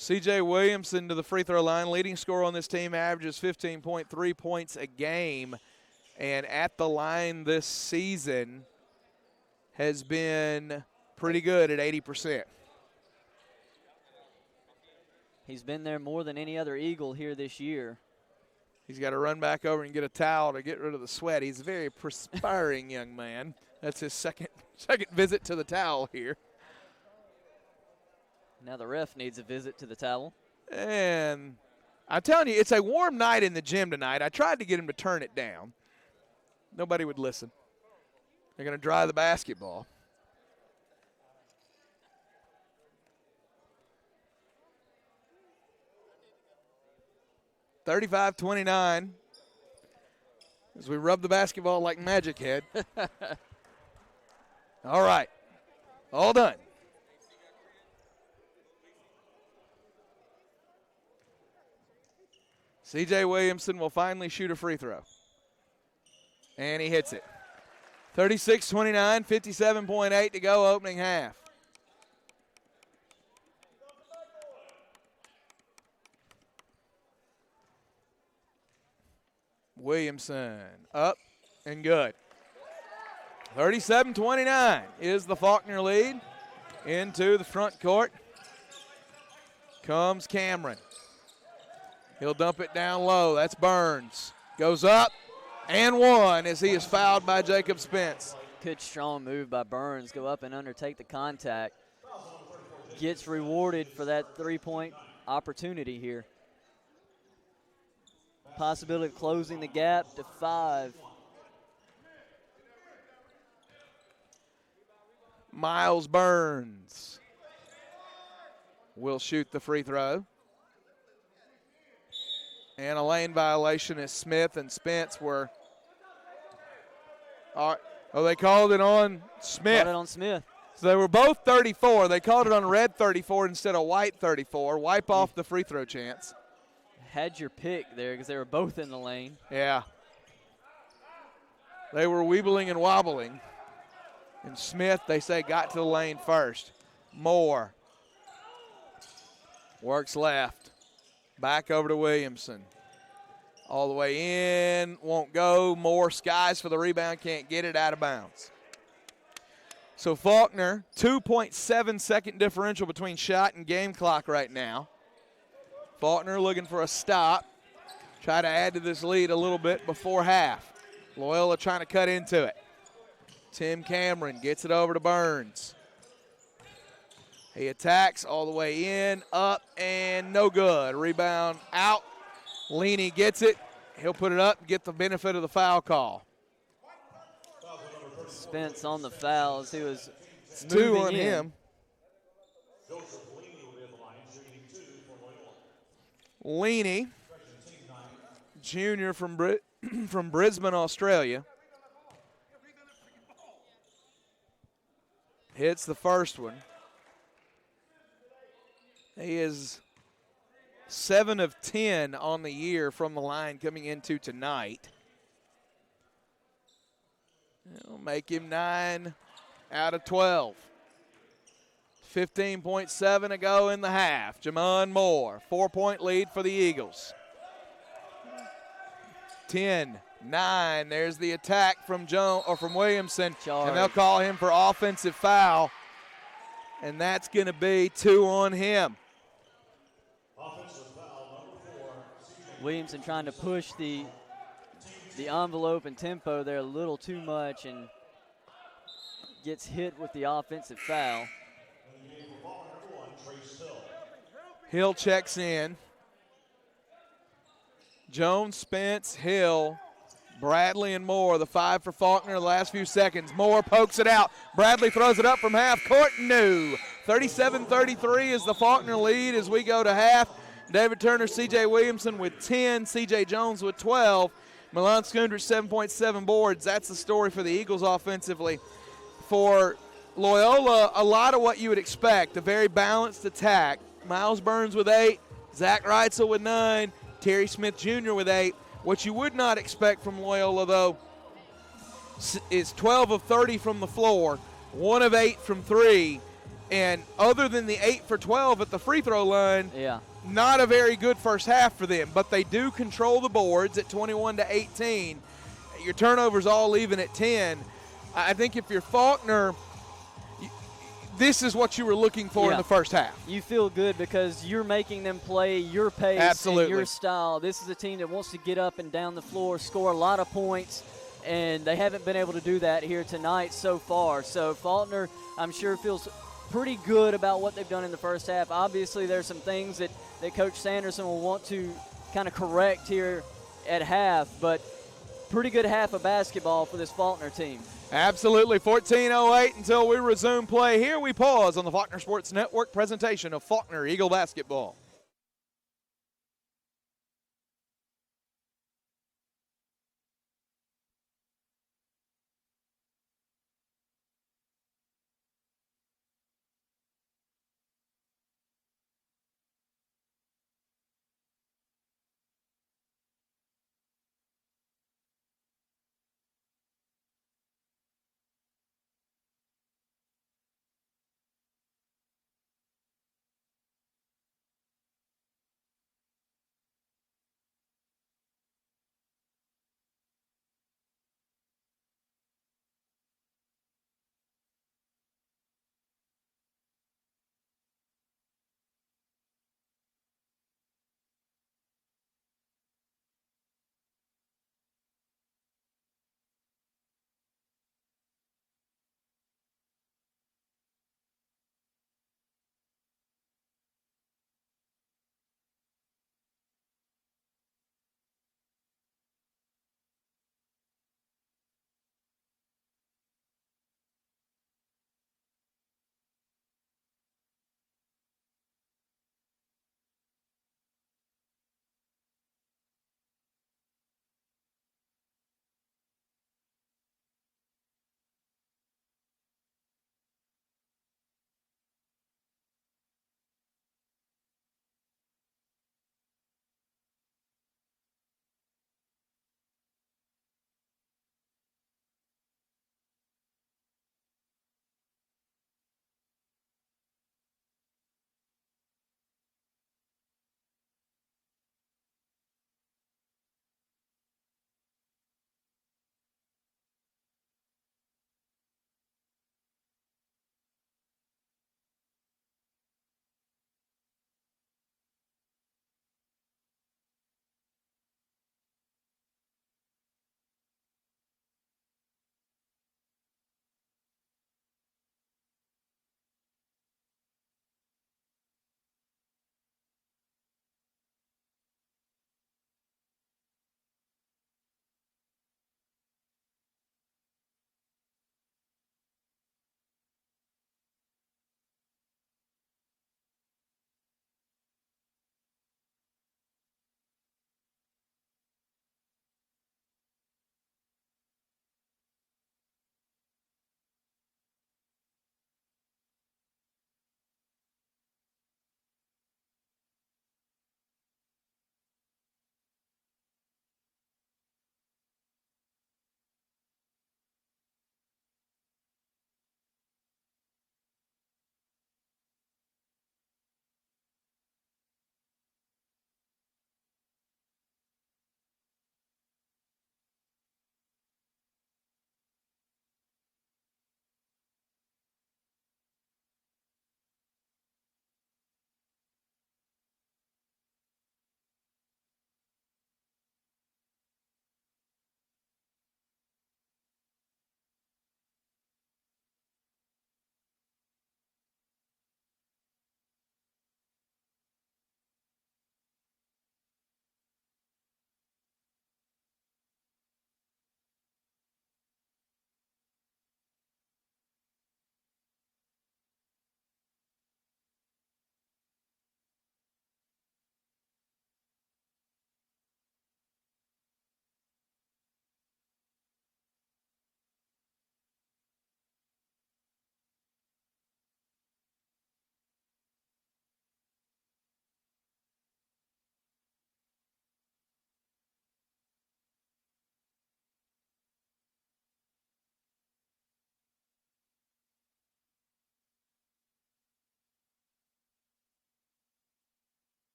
C.J. Williamson to the free throw line. Leading scorer on this team, averages 15.3 points a game. And at the line this season has been pretty good at 80%. He's been there more than any other Eagle here this year. He's got to run back over and get a towel to get rid of the sweat. He's a very perspiring young man. That's his second visit to the towel here. Now the ref needs a visit to the towel. And I'm telling you, it's a warm night in the gym tonight. I tried to get him to turn it down. Nobody would listen. They're going to dry the basketball. (35-29) as we rub the basketball like Magic Head. All right. All done. C.J. Williamson will finally shoot a free throw. And he hits it. 36-29, 57.8 to go, opening half. Williamson up and good. 37-29 is the Faulkner lead. Into the front court comes Cameron. He'll dump it down low. That's Burns. Goes up and one as he is fouled by Jacob Spence. Good strong move by Burns. Go up and undertake the contact. Gets rewarded for that three-point opportunity here. Possibility of closing the gap to 5. Miles Burns will shoot the free throw. And a lane violation as Smith and Spence were. They called it on Smith. Called it on Smith. So they were both 34. They called it on red 34 instead of white 34. Wipe off the free throw chance. Had your pick there because they were both in the lane. Yeah. They were weebling and wobbling. And Smith, they say, got to the lane first. Moore works left. Back over to Williamson. All the way in, won't go. Moore skies for the rebound, can't get it, out of bounds. So Faulkner, 2.7 second differential between shot and game clock right now. Faulkner looking for a stop. Try to add to this lead a little bit before half. Loyola trying to cut into it. Tim Cameron gets it over to Burns. He attacks all the way in, up, and no good. Rebound out. Leaney gets it. He'll put it up and get the benefit of the foul call. Spence on the fouls. He was It's 2 on in. him. Leaney, junior from from Brisbane, Australia. Hits the first one. He is 7 of 10 on the year from the line coming into tonight. It'll make him 9 out of 12. 15.7 to go in the half. Jamon Moore, 4-point lead for the Eagles. 10, 9. There's the attack from from Williamson, Charge. and they'll call him for offensive foul, and that's going to be 2 on him. Offensive foul number 4. Williamson trying to push the envelope and tempo there a little too much and gets hit with the offensive foul. Hill checks in. Jones, Spence, Hill, Bradley, and Moore. The 5 for Faulkner the last few seconds. Moore pokes it out. Bradley throws it up from half court. No. 37-33 is the Faulkner lead as we go to half. David Turner, C.J. Williamson with 10. C.J. Jones with 12. Milan Skundrich, 7.7 boards. That's the story for the Eagles offensively. For Loyola, a lot of what you would expect, a very balanced attack. Miles Burns with 8, Zach Reitzel with 9, Terry Smith Jr. with 8. What you would not expect from Loyola, though, is 12 of 30 from the floor, 1 of 8 from 3, and other than the 8 for 12 at the free throw line, not a very good first half for them. But they do control the boards at 21-18. Your turnovers all leaving at 10. I think if you're Faulkner, this is what you were looking for in the first half. You feel good because you're making them play your pace Absolutely. and your style. This is a team that wants to get up and down the floor, score a lot of points, and they haven't been able to do that here tonight so far. So Faulkner, I'm sure, feels pretty good about what they've done in the first half. Obviously, there's some things that Coach Sanderson will want to kind of correct here at half, but pretty good half of basketball for this Faulkner team. Absolutely. 14:08 until we resume play. Here we pause on the Faulkner Sports Network presentation of Faulkner Eagle basketball.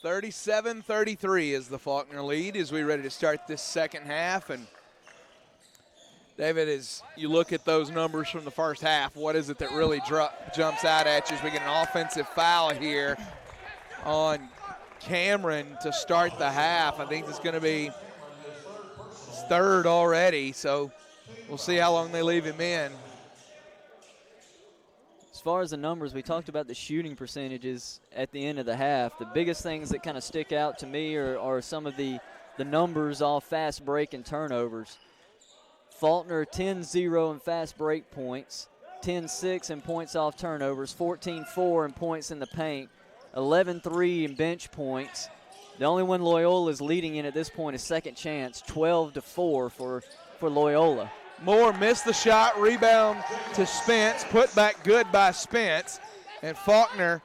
37-33 is the Faulkner lead as we're ready to start this second half. And David, as you look at those numbers from the first half, what is it that really jumps out at you as we get an offensive foul here on Cameron to start the half? I think it's going to be his third already, so we'll see how long they leave him in. As far as the numbers, we talked about the shooting percentages at the end of the half. The biggest things that kind of stick out to me are some of the numbers off fast break and turnovers. Faulkner 10-0 in fast break points, 10-6 in points off turnovers, 14-4 in points in the paint, 11-3 in bench points. The only one Loyola is leading in at this point is second chance, 12-4 for Loyola. Moore missed the shot, rebound to Spence, put back good by Spence, and Faulkner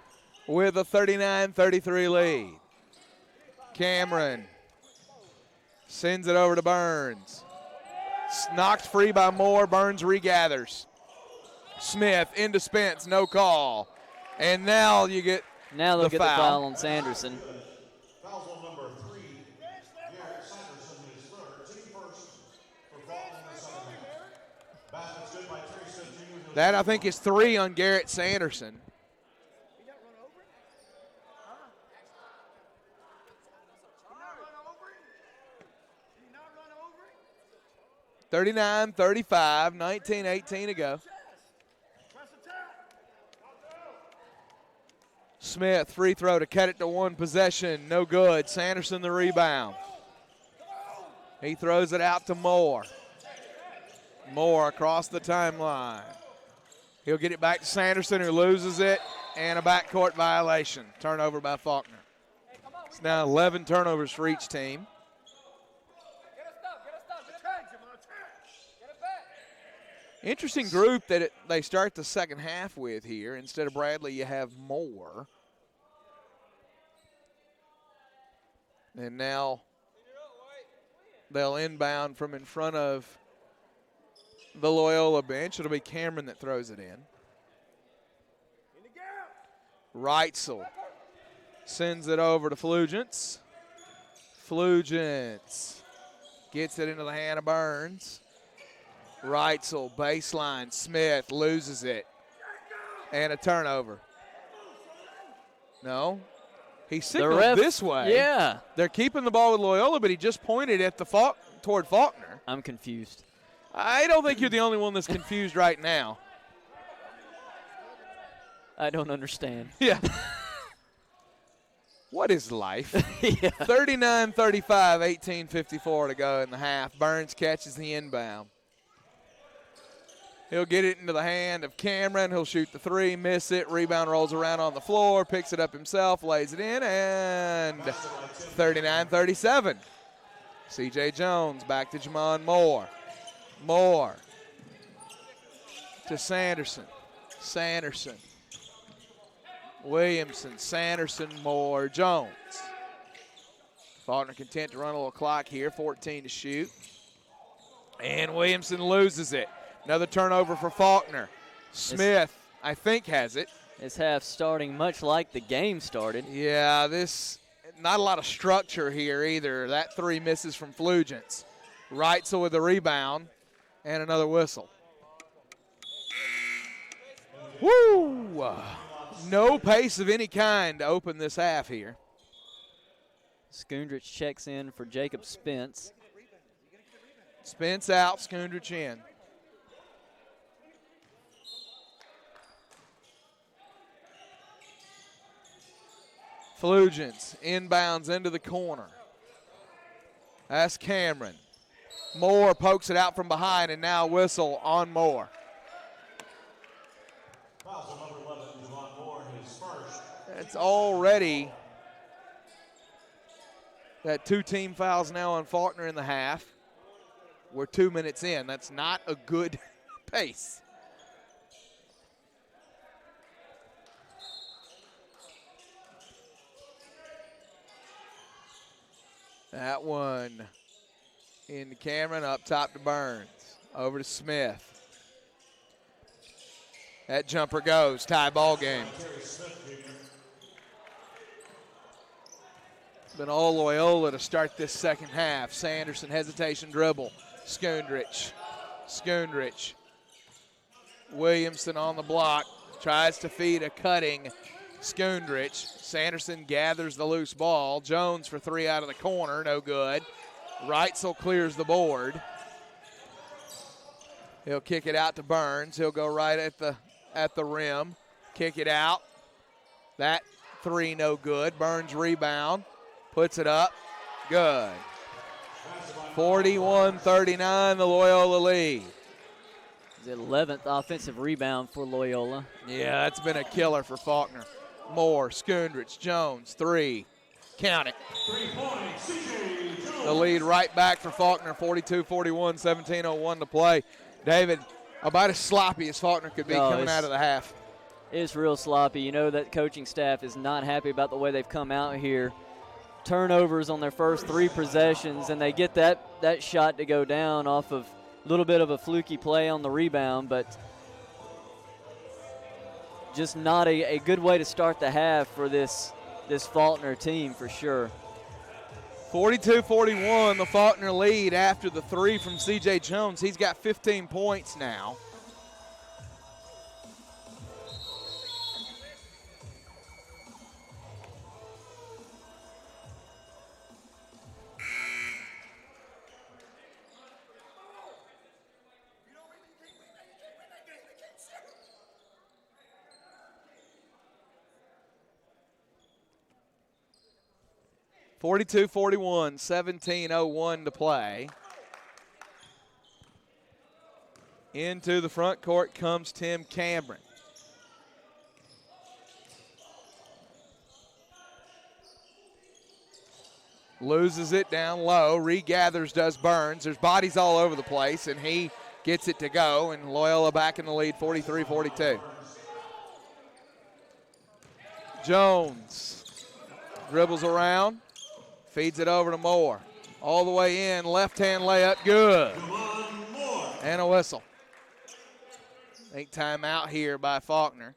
with a 39-33 lead. Cameron sends it over to Burns. Knocked free by Moore, Burns regathers. Smith into Spence, no call. And now you get Now they'll the get foul. the foul on Sanderson. Foul on number 3, Garrett Sanderson, his third, team first for Faulkner in the second half. Basket's good by Teresa Jr. That, I think, is 3 on Garrett Sanderson. 39-35, 19-18 to go. Smith, free throw to cut it to one possession. No good. Sanderson the rebound. He throws it out to Moore. Moore across the timeline. He'll get it back to Sanderson, who loses it, and a backcourt violation. Turnover by Faulkner. It's now 11 turnovers for each team. Interesting group that they start the second half with here. Instead of Bradley, you have Moore. And now they'll inbound from in front of the Loyola bench. It'll be Cameron that throws it in. Reitzel sends it over to Flugents. Flugents gets it into the hand of Burns. Reitzel, baseline, Smith loses it. And a turnover. No. He signaled this way. Yeah. They're keeping the ball with Loyola, but he just pointed at toward Faulkner. I'm confused. I don't think you're the only one that's confused right now. I don't understand. Yeah. What is life? Yeah. 39-35, 18:54 to go in the half. Burns catches the inbound. He'll get it into the hand of Cameron. He'll shoot the three, miss it. Rebound rolls around on the floor, picks it up himself, lays it in, and 39-37. C.J. Jones back to Jamon Moore. Moore to Sanderson. Sanderson. Williamson, Sanderson, Moore, Jones. Faulkner content to run a little clock here, 14 to shoot. And Williamson loses it. Another turnover for Faulkner. Smith, I think, has it. This half starting much like the game started. Yeah, not a lot of structure here either. That three misses from Flugents. Reitzel with the rebound and another whistle. Woo! No pace of any kind to open this half here. Skundrich checks in for Jacob Spence. Spence out, Skundrich in. Flugents inbounds into the corner. That's Cameron. Moore pokes it out from behind, and now whistle on Moore. It's already that two-team fouls now on Faulkner in the half. We're 2 minutes in. That's not a good pace. That one into Cameron, up top to Burns. Over to Smith. That jumper goes. Tie ball game. been all Loyola to start this second half. Sanderson, hesitation dribble. Skundrich. Williamson on the block. Tries to feed a cutting Skundrich. Sanderson gathers the loose ball. Jones for three out of the corner. No good. Reitzel clears the board. He'll kick it out to Burns. He'll go right at the rim. Kick it out. That three no good. Burns rebound. Puts it up. Good. 41-39, the Loyola lead. The 11th offensive rebound for Loyola. Yeah, that's been a killer for Faulkner. Moore, Skundrich, Jones, three. Count it. 3 points, CJ Jones. The lead right back for Faulkner, 42-41, 17:01 to play. David, about as sloppy as Faulkner could be coming out of the half. It's real sloppy. You know that coaching staff is not happy about the way they've come out here. Turnovers on their first 3 possessions, and they get that shot to go down off of a little bit of a fluky play on the rebound, but just not a good way to start the half for this Faulkner team for sure. 42-41, the Faulkner lead after the three from C.J. Jones. He's got 15 points now. (42-41), 17:01 to play. Into the front court comes Tim Cameron. Loses it down low, regathers does Burns. There's bodies all over the place, and he gets it to go, and Loyola back in the lead, 43-42. Jones dribbles around. Feeds it over to Moore. All the way in, left-hand layup, good. And a whistle. Think timeout here by Faulkner.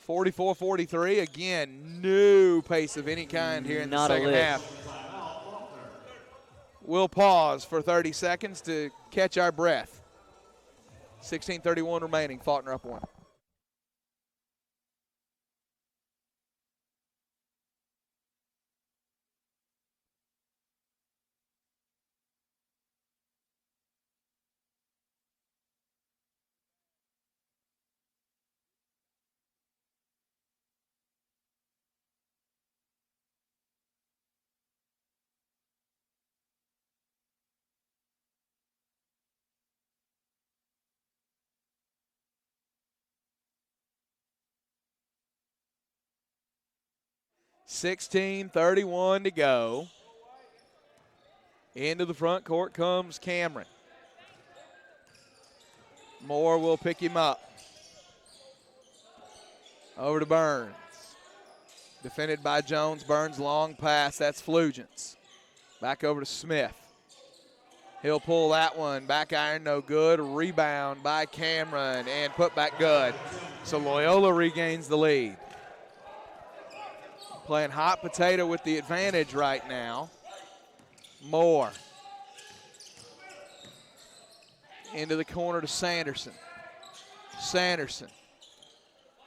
44-43, again, no pace of any kind here in the second half. We'll pause for 30 seconds to catch our breath. 16:31 remaining, Faulkner up 1. (16:31 to go. Into the front court comes Cameron. Moore will pick him up. Over to Burns. Defended by Jones. Burns long pass. That's Flugents. Back over to Smith. He'll pull that one. Back iron, no good. Rebound by Cameron and put back good. So Loyola regains the lead. Playing hot potato with the advantage right now. Moore. Into the corner to Sanderson. Sanderson.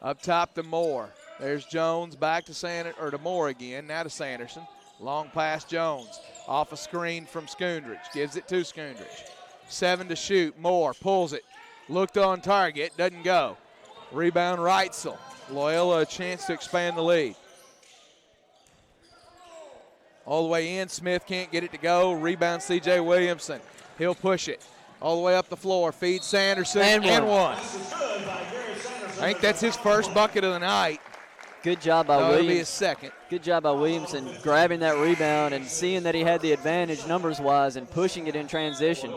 Up top to Moore. There's Jones back to Moore again. Now to Sanderson. Long pass Jones. Off a screen from Skundrich. Gives it to Skundrich. 7 to shoot. Moore pulls it. Looked on target. Doesn't go. Rebound Reitzel. Loyola a chance to expand the lead. All the way in, Smith can't get it to go. Rebound C.J. Williamson. He'll push it all the way up the floor. Feeds Sanderson and one. I think that's his first bucket of the night. Good job by That'll Williams. be his second. Good job by Williamson grabbing that rebound and seeing that he had the advantage numbers-wise and pushing it in transition.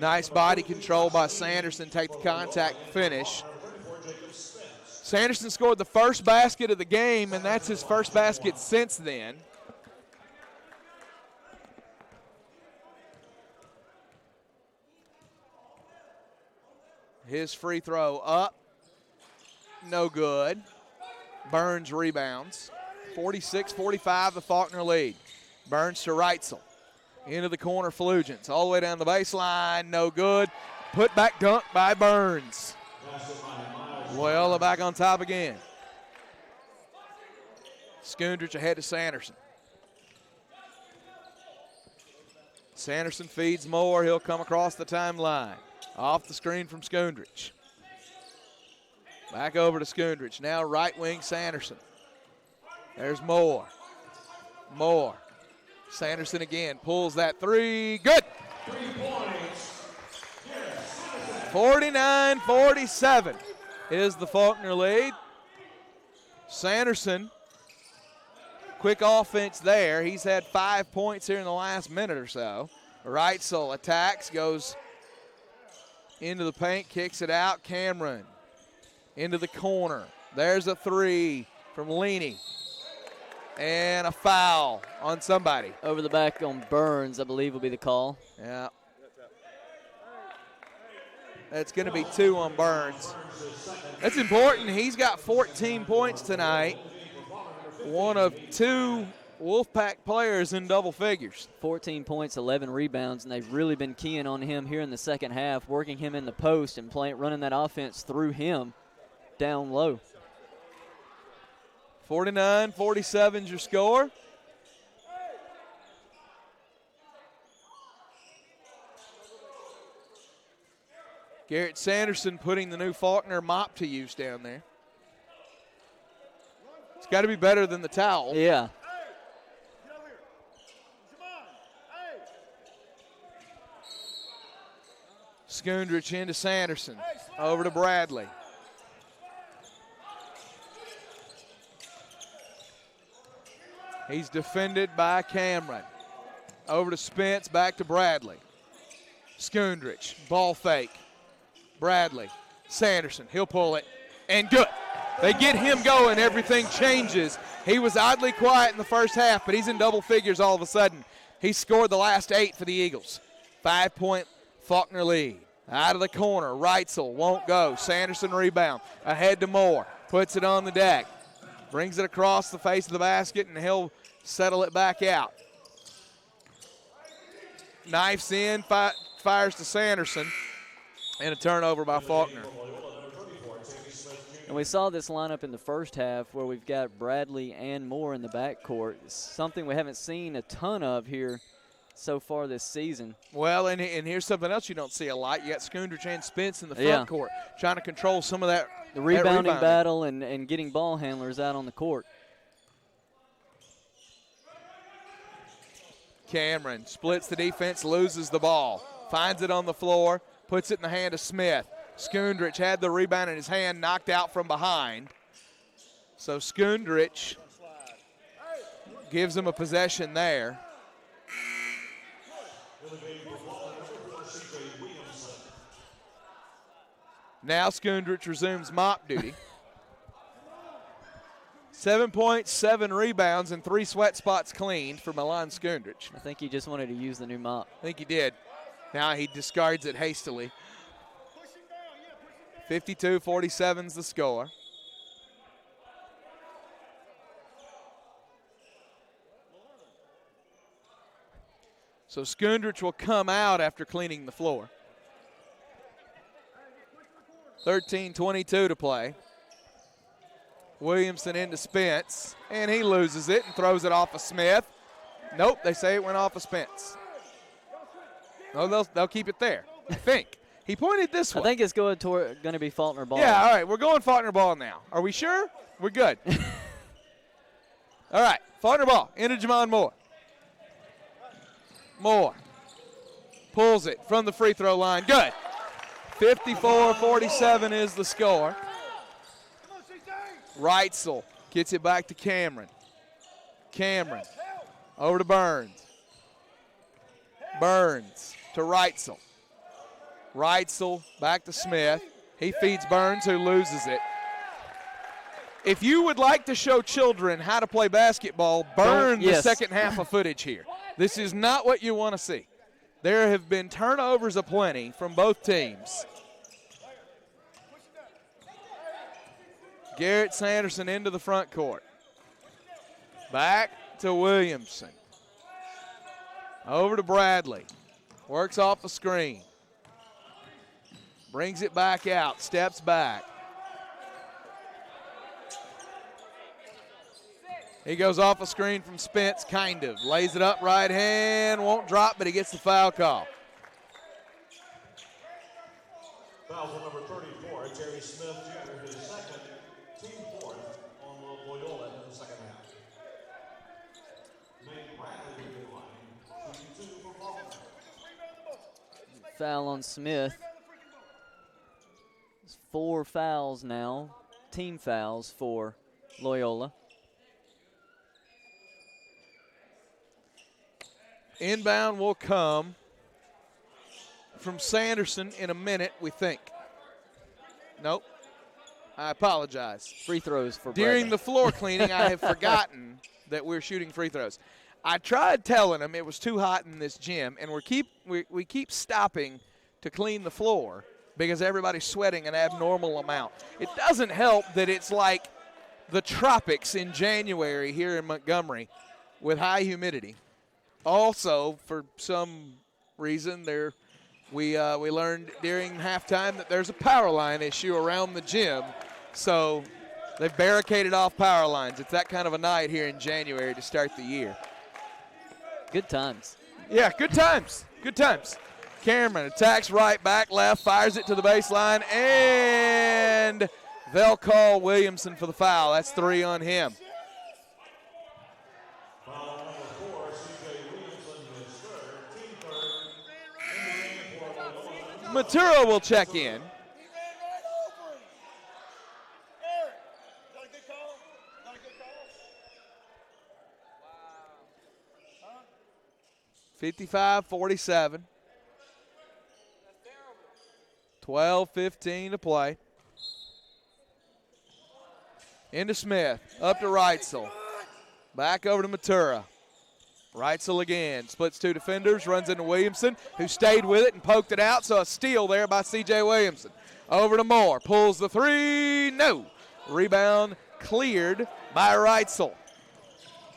Nice body control by Sanderson. Take the contact, finish. Sanderson scored the first basket of the game, and that's his first basket since then. His free throw up, no good. Burns rebounds. 46-45, the Faulkner lead. Burns to Reitzel. Into the corner, Flugents. All the way down the baseline, no good. Put back dunk by Burns. Loyola back on top again. Skundrich ahead to Sanderson. Sanderson feeds Moore. He'll come across the timeline. Off the screen from Skundrich. Back over to Skundrich. Now right wing Sanderson. There's Moore. Moore. Sanderson again pulls that three. Good. 3 points. 49-47 is the Faulkner lead. Sanderson, quick offense there. He's had 5 points here in the last minute or so. Reitzel attacks, goes into the paint, kicks it out. Cameron into the corner. There's a three from Leaney. And a foul on somebody. Over the back on Burns, I believe, will be the call. Yeah. That's going to be 2 on Burns. That's important. He's got 14 points tonight. One of 2 Wolfpack players in double figures. 14 points, 11 rebounds, and they've really been keying on him here in the second half, working him in the post and running that offense through him down low. 49-47 is your score. Garrett Sanderson putting the new Faulkner mop to use down there. It's got to be better than the towel. Yeah. Skundrich into Sanderson. Over to Bradley. He's defended by Cameron. Over to Spence, back to Bradley. Skundrich, ball fake. Bradley, Sanderson, he'll pull it, and good. They get him going, everything changes. He was oddly quiet in the first half, but he's in double figures all of a sudden. He scored the last 8 for the Eagles. 5-point Faulkner lead. Out of the corner, Reitzel won't go. Sanderson rebound, ahead to Moore, puts it on the deck. Brings it across the face of the basket, and he'll settle it back out. Knifes in, fires to Sanderson, and a turnover by Faulkner. And we saw this lineup in the first half where we've got Bradley and Moore in the backcourt. It's something we haven't seen a ton of here so far this season. Well, and here's something else you don't see a lot. You got Skundrich and Spence in the front court trying to control some of that. The rebounding battle and getting ball handlers out on the court. Cameron splits the defense, loses the ball, finds it on the floor, puts it in the hand of Smith. Skundrich had the rebound in his hand, knocked out from behind. So Skundrich gives him a possession there. Now Skundrich resumes mop duty. 7 points, 7 rebounds, and 3 sweat spots cleaned for Milan Skundrich. I think he just wanted to use the new mop. I think he did. Now he discards it hastily. 52-47 is the score. So Skundrich will come out after cleaning the floor. 13:22 to play. Williamson into Spence, and he loses it and throws it off of Smith. Nope, they say it went off of Spence. No, they'll keep it there, I think. He pointed this way. I think it's going to be Faulkner ball. Yeah, all right, we're going Faulkner ball now. Are we sure? We're good. All right, Faulkner ball into Jamon Moore. Moore pulls it from the free throw line. Good. 54-47 is the score. Reitzel gets it back to Cameron. Cameron over to Burns. Burns to Reitzel. Reitzel back to Smith. He feeds Burns, who loses it. If you would like to show children how to play basketball, burn the second half of footage here. This is not what you want to see. There have been turnovers aplenty from both teams. Garrett Sanderson into the front court. Back to Williamson. Over to Bradley. Works off the screen. Brings it back out. Steps back. He goes off a screen from Spence, kind of. Lays it up, right hand. Won't drop, but he gets the foul call. Foul on number 34, Jerry Smith Jr., his second, team fourth on Loyola in the second half. Nate Bradley will be line, shooting 2 for Faulkner. Foul on Smith. It's 4 fouls now, team fouls for Loyola. Inbound will come from Sanderson in a minute, we think. Nope. I apologize. Free throws for During Bradley. the floor cleaning, I have forgotten that we're shooting free throws. I tried telling them it was too hot in this gym, and we keep stopping to clean the floor because everybody's sweating an abnormal amount. It doesn't help that it's like the tropics in January here in Montgomery with high humidity. Also, for some reason, we learned during halftime that there's a power line issue around the gym, so they've barricaded off power lines. It's that kind of a night here in January to start the year. Good times. Yeah, good times. Good times. Cameron attacks right, back, left, fires it to the baseline, and they'll call Williamson for the foul. That's 3 on him. Matura will check in. Wow. 55-47. 12-15 to play. Into Smith. Up to Reitzel. Back over to Matura. Reitzel again, splits 2 defenders, runs into Williamson, who stayed with it and poked it out, so a steal there by C.J. Williamson. Over to Moore, pulls the 3, no. Rebound cleared by Reitzel.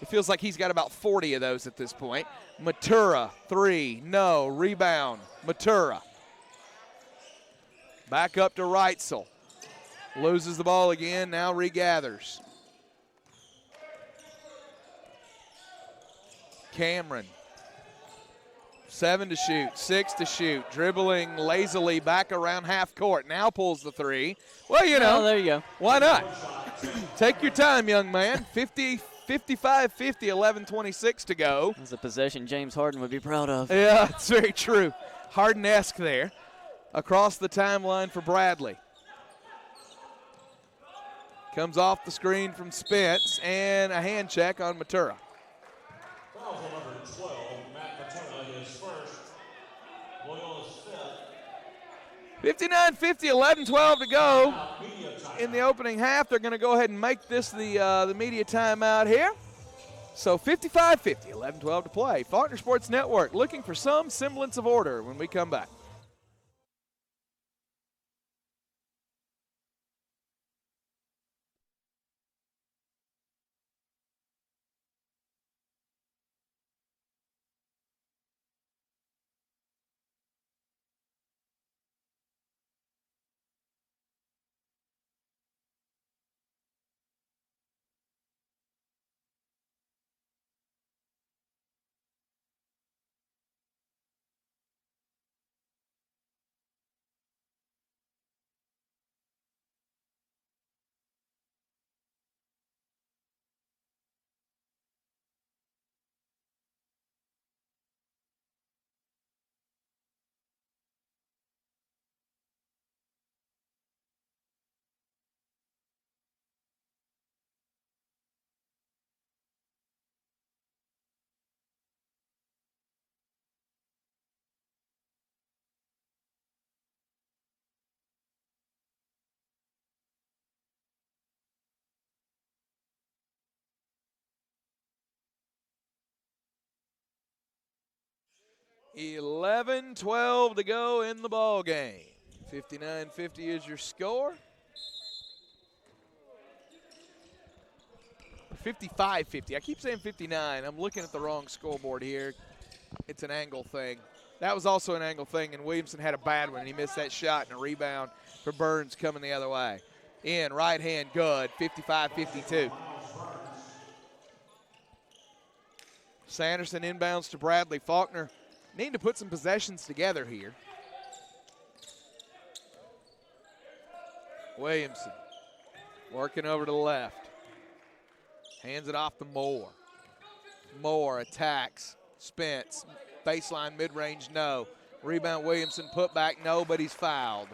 It feels like he's got about 40 of those at this point. Matura, 3, no. Rebound, Matura. Back up to Reitzel. Loses the ball again, now regathers. Cameron, 7 to shoot, 6 to shoot, dribbling lazily back around half court. Now pulls the 3. Well, you know, there you go. Why not? Take your time, young man. 55-50, 11:26 to go. That's a possession James Harden would be proud of. Yeah, it's very true. Harden-esque there. Across the timeline for Bradley. Comes off the screen from Spence, and a hand check on Matura. Foul on number 12, Matt Matura, his first. Loyola's fifth. 59-50, 11-12 to go in the opening half. They're going to go ahead and make this the media timeout here. So 55-50, 11-12 to play. Faulkner Sports Network looking for some semblance of order when we come back. $11-12 to go in the ball game. 59-50 is your score. 55-50. I keep saying 59. I'm looking at the wrong scoreboard here. It's an angle thing. That was also an angle thing, and Williamson had a bad one. He missed that shot and a rebound for Burns coming the other way. In, right hand, good, 55-52. Sanderson inbounds to Bradley. Faulkner need to put some possessions together here. Williamson working over to the left. Hands it off to Moore. Moore attacks. Spence. Baseline mid-range, no. Rebound Williamson, put back, no, but he's fouled.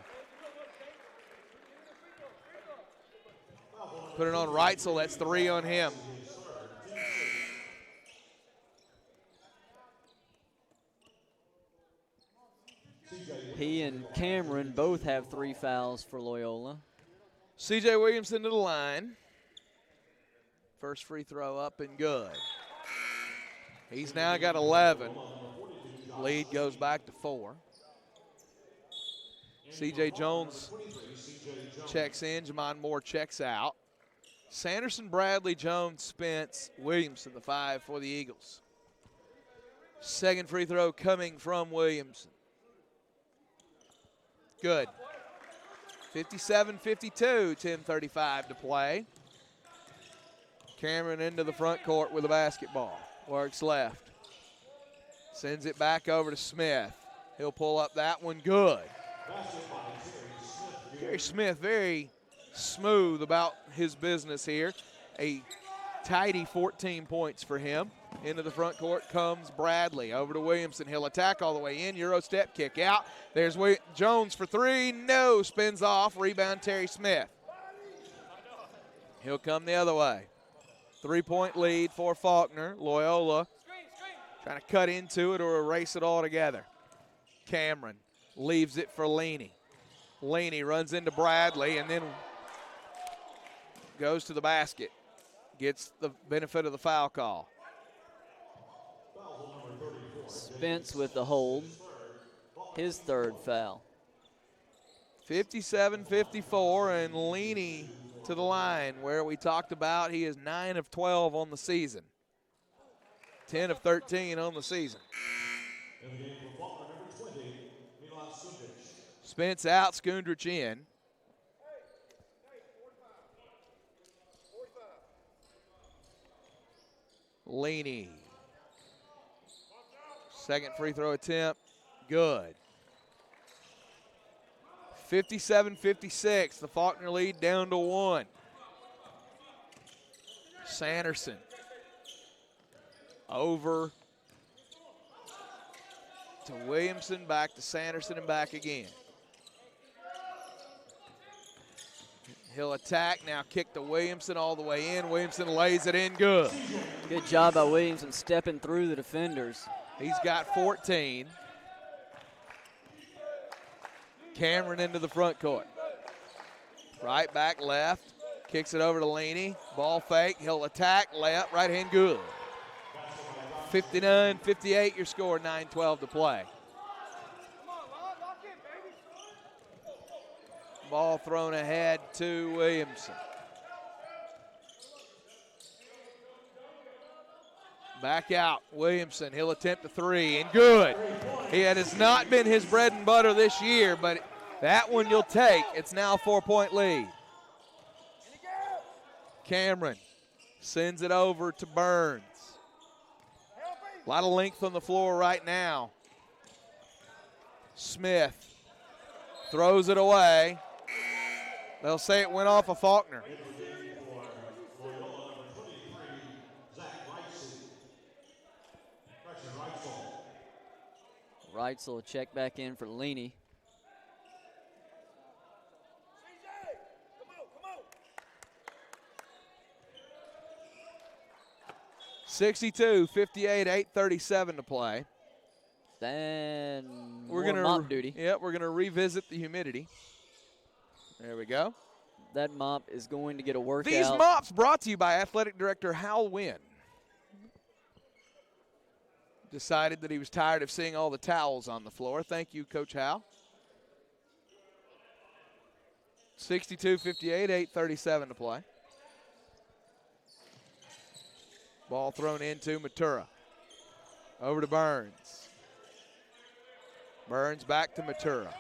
Put it on Reitzel, that's 3 on him. He and Cameron both have 3 fouls for Loyola. C.J. Williamson to the line. First free throw up and good. He's now got 11. Lead goes back to 4. C.J. Jones checks in. Jamon Moore checks out. Sanderson, Bradley, Jones, Spence, Williamson, the 5 for the Eagles. Second free throw coming from Williamson. Good. 57-52, 10:35 to play. Cameron into the front court with a basketball. Works left. Sends it back over to Smith. He'll pull up that one. Good. Gary Smith very smooth about his business here. A tidy 14 points for him. Into the front court comes Bradley. Over to Williamson. He'll attack all the way in. Euro step kick out. There's Jones for 3. No. Spins off. Rebound Terry Smith. He'll come the other way. 3-point lead for Faulkner. Loyola trying to cut into it or erase it all together. Cameron leaves it for Leaney. Leaney runs into Bradley and then goes to the basket. Gets the benefit of the foul call. Spence with the hold. His 3rd foul. 57-54, and Leaney to the line where we talked about he is 9 of 12 on the season. 10 of 13 on the season. Spence out, Skundrich in. Leaney. Second free throw attempt, good. 57-56, the Faulkner lead down to 1. Sanderson over to Williamson, back to Sanderson, and back again. He'll attack, now kick to Williamson all the way in. Williamson lays it in, good. Good job by Williamson stepping through the defenders. He's got 14. Cameron into the front court. Right back left. Kicks it over to Leaney. Ball fake. He'll attack. Layup. Right hand good. 59-58 your score. 9:12 to play. Ball thrown ahead to Williamson. Back out, Williamson. He'll attempt a 3, and good. It has not been his bread and butter this year, but that one you'll take. It's now a 4-point lead. Cameron sends it over to Burns. A lot of length on the floor right now. Smith throws it away. They'll say it went off of Faulkner. Reitzel will check back in for Leaney. (62-58), 8:37 to play. Then we're going to mop duty. Yep, we're going to revisit the humidity. There we go. That mop is going to get a workout. These mops brought to you by Athletic Director Hal Wynn. Decided that he was tired of seeing all the towels on the floor. Thank you, Coach Hal. 62-58, 8:37 to play. Ball thrown into Matura. Over to Burns. Burns back to Matura.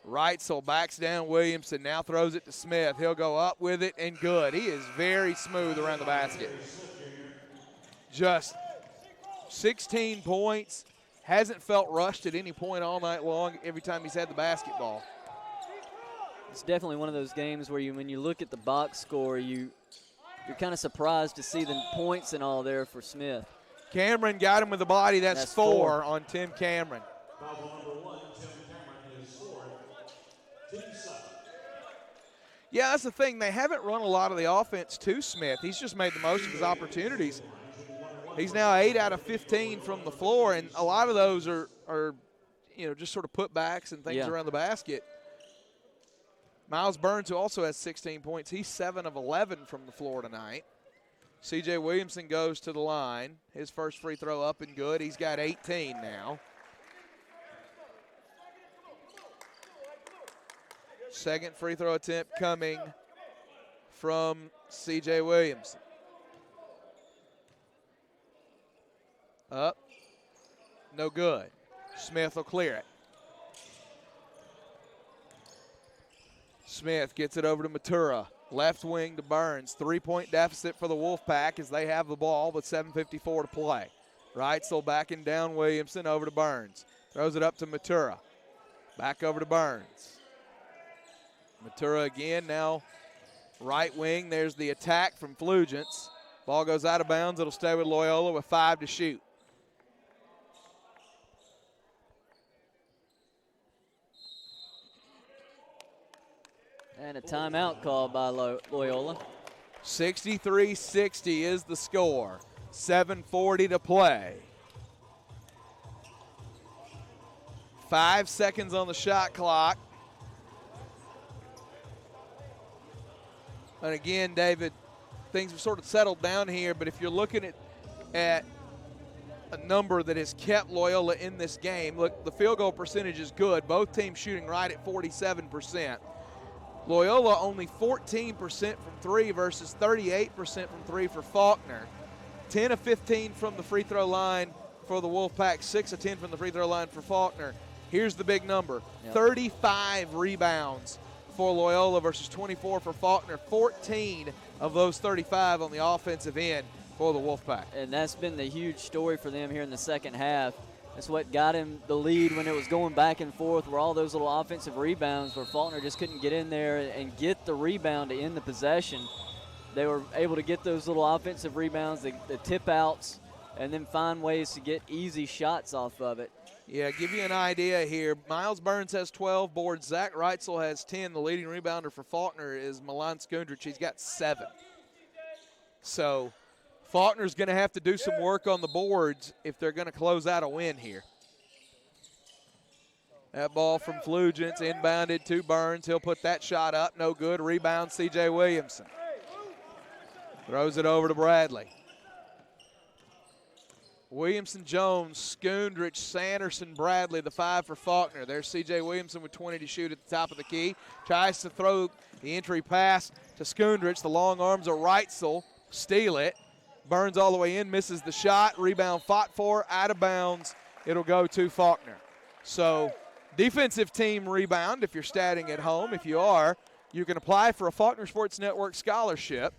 Reitzel backs down Williamson, now throws it to Smith. He'll go up with it and good. He is very smooth around the basket. Just 16 points. Hasn't felt rushed at any point all night long every time he's had the basketball. It's definitely one of those games where when you look at the box score, you're kind of surprised to see the points and all there for Smith. Cameron got him with the body. That's four on Tim Cameron. Foul number 1, Tim Cameron is scored. Team 7. Yeah, that's the thing. They haven't run a lot of the offense to Smith. He's just made the most of his opportunities. He's now 8 out of 15 from the floor, and a lot of those are just sort of putbacks and things around the basket. Miles Burns, who also has 16 points, he's 7 of 11 from the floor tonight. C.J. Williamson goes to the line. His first free throw up and good. He's got 18 now. Second free throw attempt coming from C.J. Williamson. Up. No good. Smith will clear it. Smith gets it over to Matura. Left wing to Burns. 3-point deficit for the Wolfpack as they have the ball with 7:54 to play. Reitzel backing down Williamson over to Burns. Throws it up to Matura. Back over to Burns. Matura again now right wing. There's the attack from Flugents. Ball goes out of bounds. It'll stay with Loyola with 5 to shoot. And a timeout called by Loyola. 63-60 is the score. 7:40 to play. 5 seconds on the shot clock. And again, David, things have sort of settled down here, but if you're looking at a number that has kept Loyola in this game, look, the field goal percentage is good. Both teams shooting right at 47%. Loyola only 14% from three versus 38% from three for Faulkner. 10 of 15 from the free throw line for the Wolfpack, 6 of 10 from the free throw line for Faulkner. Here's the big number, 35 rebounds for Loyola versus 24 for Faulkner. 14 of those 35 on the offensive end for the Wolfpack. And that's been the huge story for them here in the second half. That's what got him the lead when it was going back and forth, were all those little offensive rebounds where Faulkner just couldn't get in there and get the rebound to end the possession. They were able to get those little offensive rebounds, the tip outs, and then find ways to get easy shots off of it. Yeah, give you an idea here. Miles Burns has 12 boards. Zach Reitzel has 10. The leading rebounder for Faulkner is Milan Skundrich. He's got 7. So Faulkner's going to have to do some work on the boards if they're going to close out a win here. That ball from Flugents inbounded to Burns. He'll put that shot up. No good. Rebound, C.J. Williamson. Throws it over to Bradley. Williamson, Jones, Skundrich, Sanderson, Bradley, the 5 for Faulkner. There's C.J. Williamson with 20 to shoot at the top of the key. Tries to throw the entry pass to Skundrich. The long arms of Reitzel steal it. Burns all the way in, misses the shot. Rebound fought for, out of bounds. It'll go to Faulkner. So defensive team rebound if you're statting at home. If you are, you can apply for a Faulkner Sports Network scholarship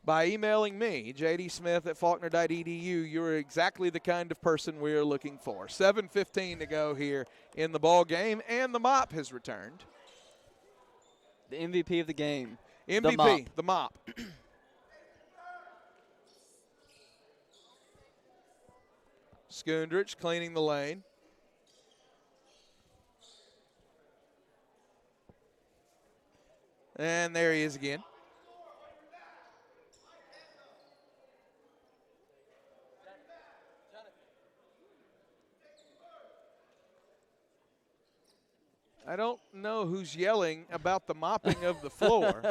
by emailing me, jdsmith@faulkner.edu. You're exactly the kind of person we are looking for. 7:15 to go here in the ball game, and the mop has returned. The MVP of the game. MVP, the mop. Skundrich cleaning the lane. And there he is again. I don't know who's yelling about the mopping of the floor,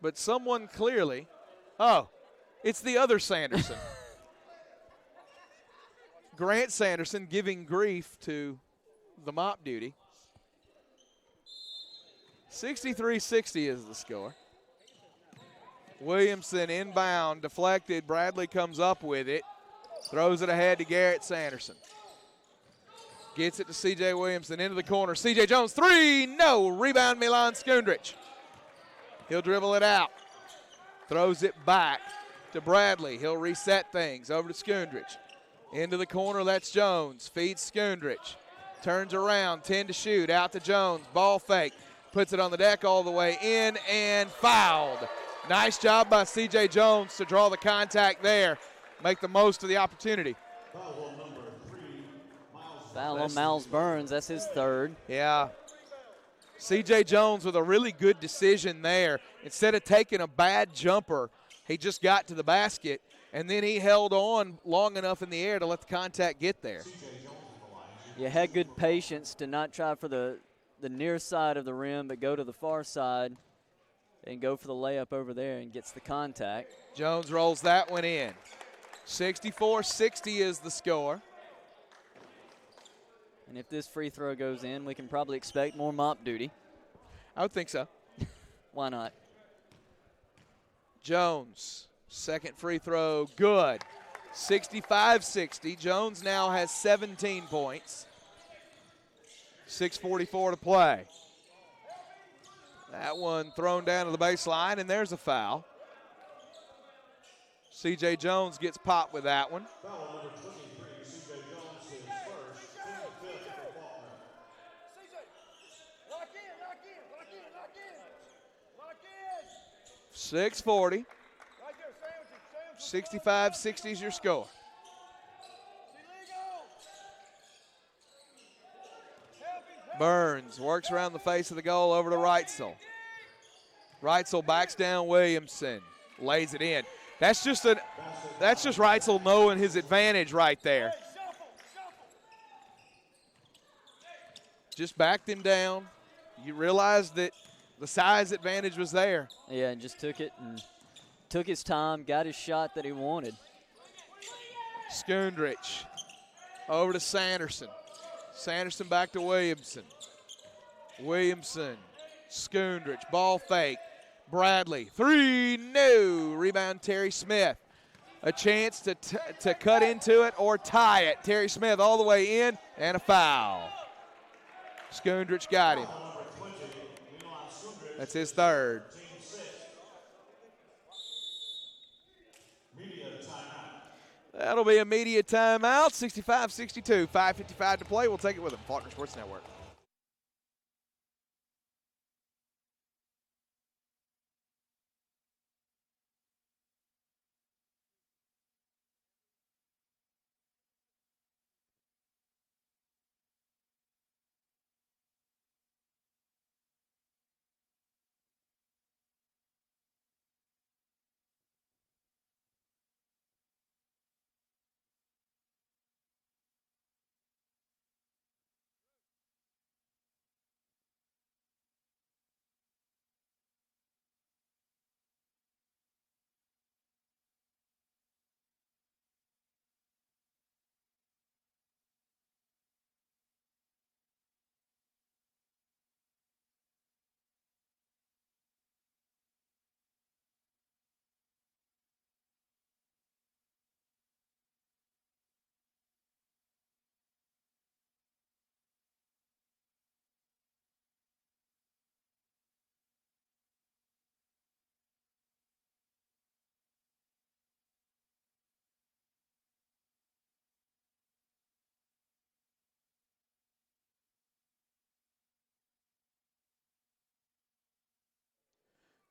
but someone clearly, it's the other Sanderson. Grant Sanderson giving grief to the mop duty. 63-60 is the score. Williamson inbound, deflected. Bradley comes up with it. Throws it ahead to Garrett Sanderson. Gets it to C.J. Williamson into the corner. C.J. Jones, three, no. Rebound, Milan Skundrich. He'll dribble it out. Throws it back to Bradley. He'll reset things. Over to Skundrich. Into the corner, that's Jones. Feeds Skundrich. Turns around, 10 to shoot. Out to Jones. Ball fake. Puts it on the deck all the way in and fouled. Nice job by C.J. Jones to draw the contact there. Make the most of the opportunity. Foul on Miles Burns. That's his third. Yeah. C.J. Jones with a really good decision there. Instead of taking a bad jumper, he just got to the basket, and then he held on long enough in the air to let the contact get there. You had good patience to not try for the near side of the rim, but go to the far side and go for the layup over there and gets the contact. Jones rolls that one in. 64-60 is the score. And if this free throw goes in, we can probably expect more mop duty. I would think so. Why not? Jones, second free throw, good. 65-60. Jones now has 17 points. 6:44 to play. That one thrown down to the baseline, and there's a foul. C.J. Jones gets popped with that one. Foul number 23, C.J. Jones, his first, team fifth for Faulkner. C.J., lock in, lock in, lock in, lock in, lock in. 6:40. Right there, sandwich, 65-60 is your score. Burns works around the face of the goal over to Reitzel. Reitzel backs down Williamson, lays it in. That's just Reitzel knowing his advantage right there. Just backed him down. You realized that the size advantage was there. Yeah, and just took it and took his time, got his shot that he wanted. Skundrich over to Sanderson. Sanderson back to Williamson. Williamson, Skundrich, ball fake. Bradley, three, no. Rebound, Terry Smith. A chance to cut into it or tie it. Terry Smith all the way in, and a foul. Skundrich got him. That's his third. That'll be a media timeout. 65-62, 5:55 to play. We'll take it with them. Faulkner Sports Network.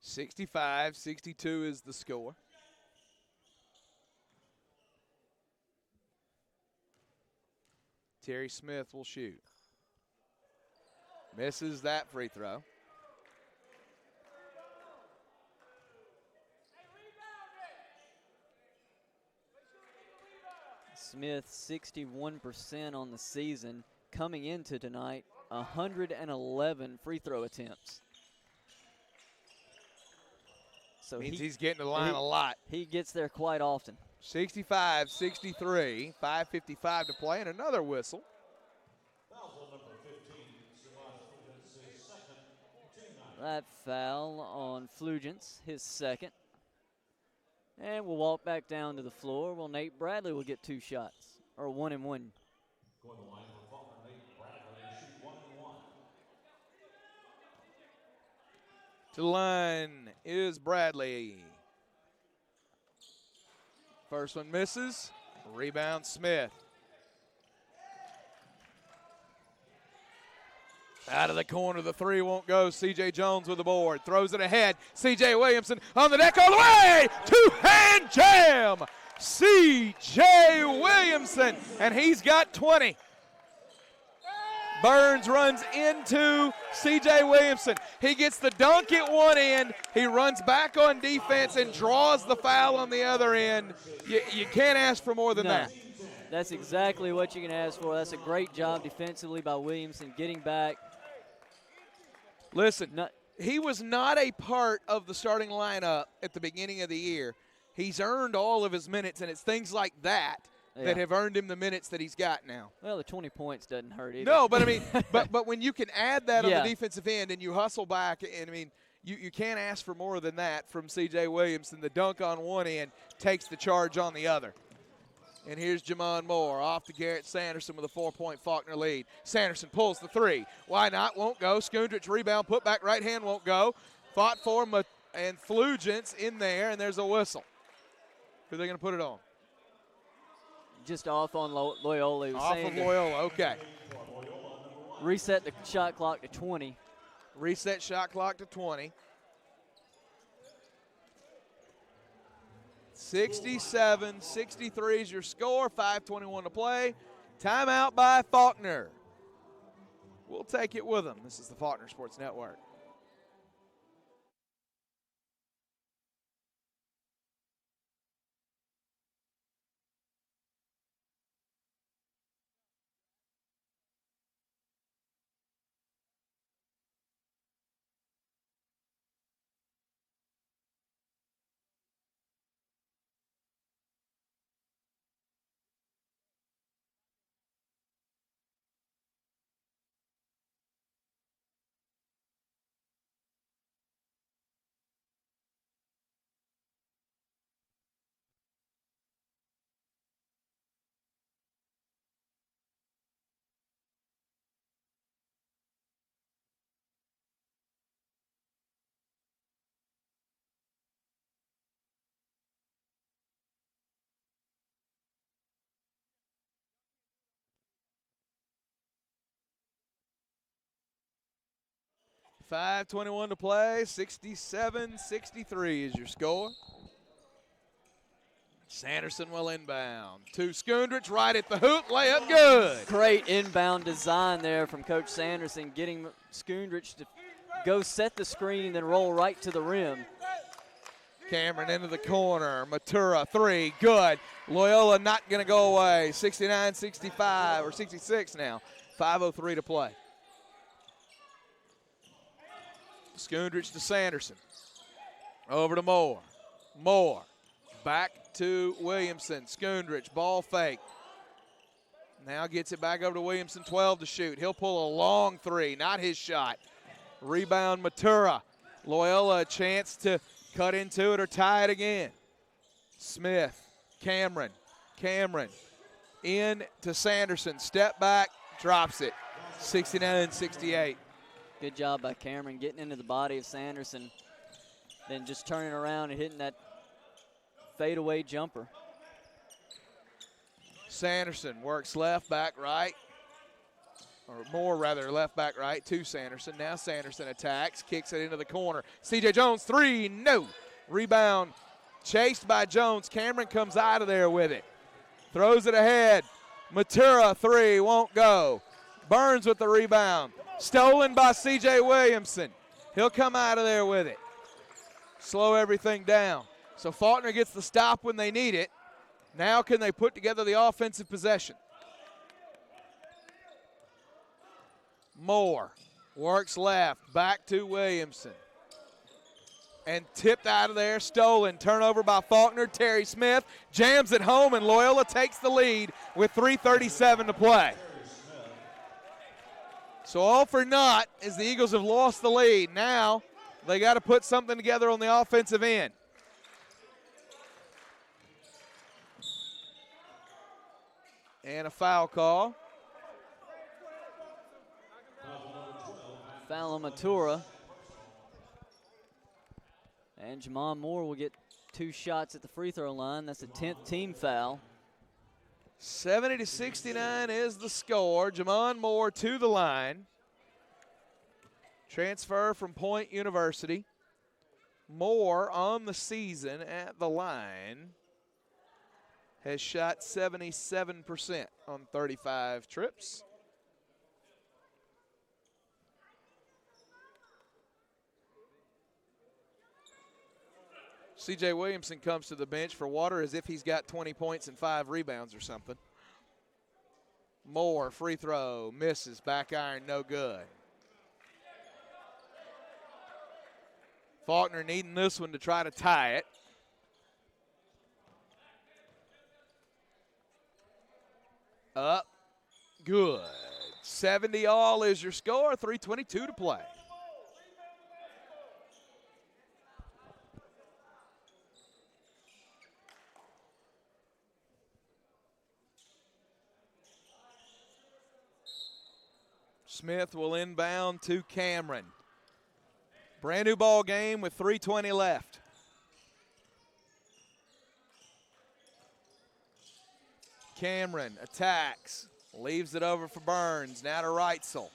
(65-62) is the score. Terry Smith will shoot. Misses that free throw. Smith, 61% on the season. Coming into tonight, 111 free throw attempts. So Means he's getting to the line a lot. He gets there quite often. 65-63, 5:55 to play, and another whistle. That foul on Flugents, his second. And we'll walk back down to the floor. Well, Nate Bradley will get 2 shots, or 1 and 1. Going to the line for Faulkner, Nate Bradley, to shoot 1 and 1. To the line is Bradley. First one misses. Rebound Smith. Out of the corner, the 3 won't go. C.J. Jones with the board. Throws it ahead. C.J. Williamson on the deck all the way. 2-hand jam. C.J. Williamson, and he's got 20. Burns runs into C.J. Williamson. He gets the dunk at one end. He runs back on defense and draws the foul on the other end. You can't ask for more than that. That's exactly what you can ask for. That's a great job defensively by Williamson, getting back. Listen, he was not a part of the starting lineup at the beginning of the year. He's earned all of his minutes, and it's things like that that have earned him the minutes that he's got now. Well, the 20 points doesn't hurt either. No, but I mean, but when you can add that on the defensive end and you hustle back, and I mean, you can't ask for more than that from C.J. Williamson. The dunk on one end takes the charge on the other. And here's Jamon Moore off to Garrett Sanderson with a 4-point Faulkner lead. Sanderson pulls the 3. Why not? Won't go. Skundrich rebound, put back right hand, won't go. Fought for and Flugents in there, and there's a whistle. Who are they going to put it on? Just off on Loyola. Off of Loyola, okay. Reset the shot clock to 20. Reset shot clock to 20. 67-63 is your score. 5:21 to play. Timeout by Faulkner. We'll take it with them. This is the Faulkner Sports Network. $5:21 to play. 67-63 is your score. Sanderson will inbound. To Skundrich, right at the hoop. Layup good. Great inbound design there from Coach Sanderson, getting Skundrich to go set the screen, then roll right to the rim. Cameron into the corner. Matura, 3, good. Loyola not going to go away. 69-65, or 66 now. 5:03 to play. Skundrich to Sanderson. Over to Moore. Moore. Back to Williamson. Skundrich, ball fake. Now gets it back over to Williamson, 12 to shoot. He'll pull a long 3, not his shot. Rebound Matura. Loyola a chance to cut into it or tie it again. Smith, Cameron. In to Sanderson. Step back, drops it. 69-68. Good job by Cameron getting into the body of Sanderson, then just turning around and hitting that fadeaway jumper. Sanderson works left, back, right. Or more rather, left, back, right to Sanderson. Now Sanderson attacks, kicks it into the corner. C.J. Jones, 3, no. Rebound chased by Jones. Cameron comes out of there with it. Throws it ahead. Matura, 3, won't go. Burns with the rebound. Stolen by C.J. Williamson. He'll come out of there with it. Slow everything down. So Faulkner gets the stop when they need it. Now can they put together the offensive possession? Moore works left, back to Williamson. And tipped out of there, stolen. Turnover by Faulkner. Terry Smith jams it home, and Loyola takes the lead with 3:37 to play. So all for naught as the Eagles have lost the lead. Now they got to put something together on the offensive end. And a foul call. Foul on Matura. And Jamon Moore will get 2 shots at the free throw line. That's the 10th team foul. 70-69 is the score. Jamon Moore to the line. Transfer from Point University. Moore on the season at the line has shot 77% on 35 trips. C.J. Williamson comes to the bench for water as if he's got 20 points and 5 rebounds or something. Moore, free throw, misses, back iron, no good. Faulkner needing this one to try to tie it. Up, good. 70 all is your score, 3:22 to play. Smith will inbound to Cameron. Brand new ball game with 3:20 left. Cameron attacks, leaves it over for Burns. Now to Reitzel.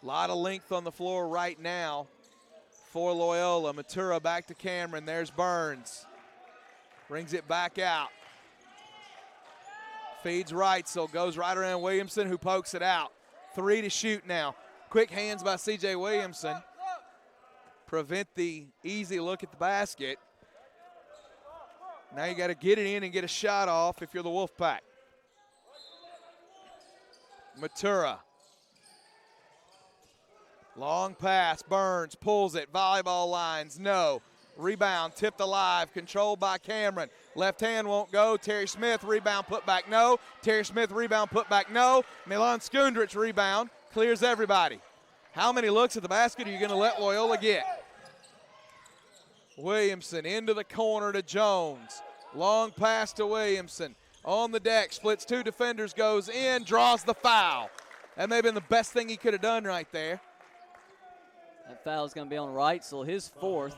A lot of length on the floor right now for Loyola. Matura back to Cameron. There's Burns. Brings it back out. Feeds Reitzel. Goes right around Williamson, who pokes it out. 3 to shoot now. Quick hands by C.J. Williamson. Prevent the easy look at the basket. Now you got to get it in and get a shot off if you're the Wolfpack. Matura. Long pass. Burns pulls it. Volleyball lines. No. Rebound tipped alive. Controlled by Cameron. Left hand won't go. Terry Smith rebound put back no. Terry Smith rebound put back no. Milan Skundrich rebound. Clears everybody. How many looks at the basket are you going to let Loyola get? Williamson into the corner to Jones. Long pass to Williamson. On the deck, splits 2 defenders, goes in, draws the foul. That may have been the best thing he could have done right there. That foul is going to be on Reitzel, his 4th.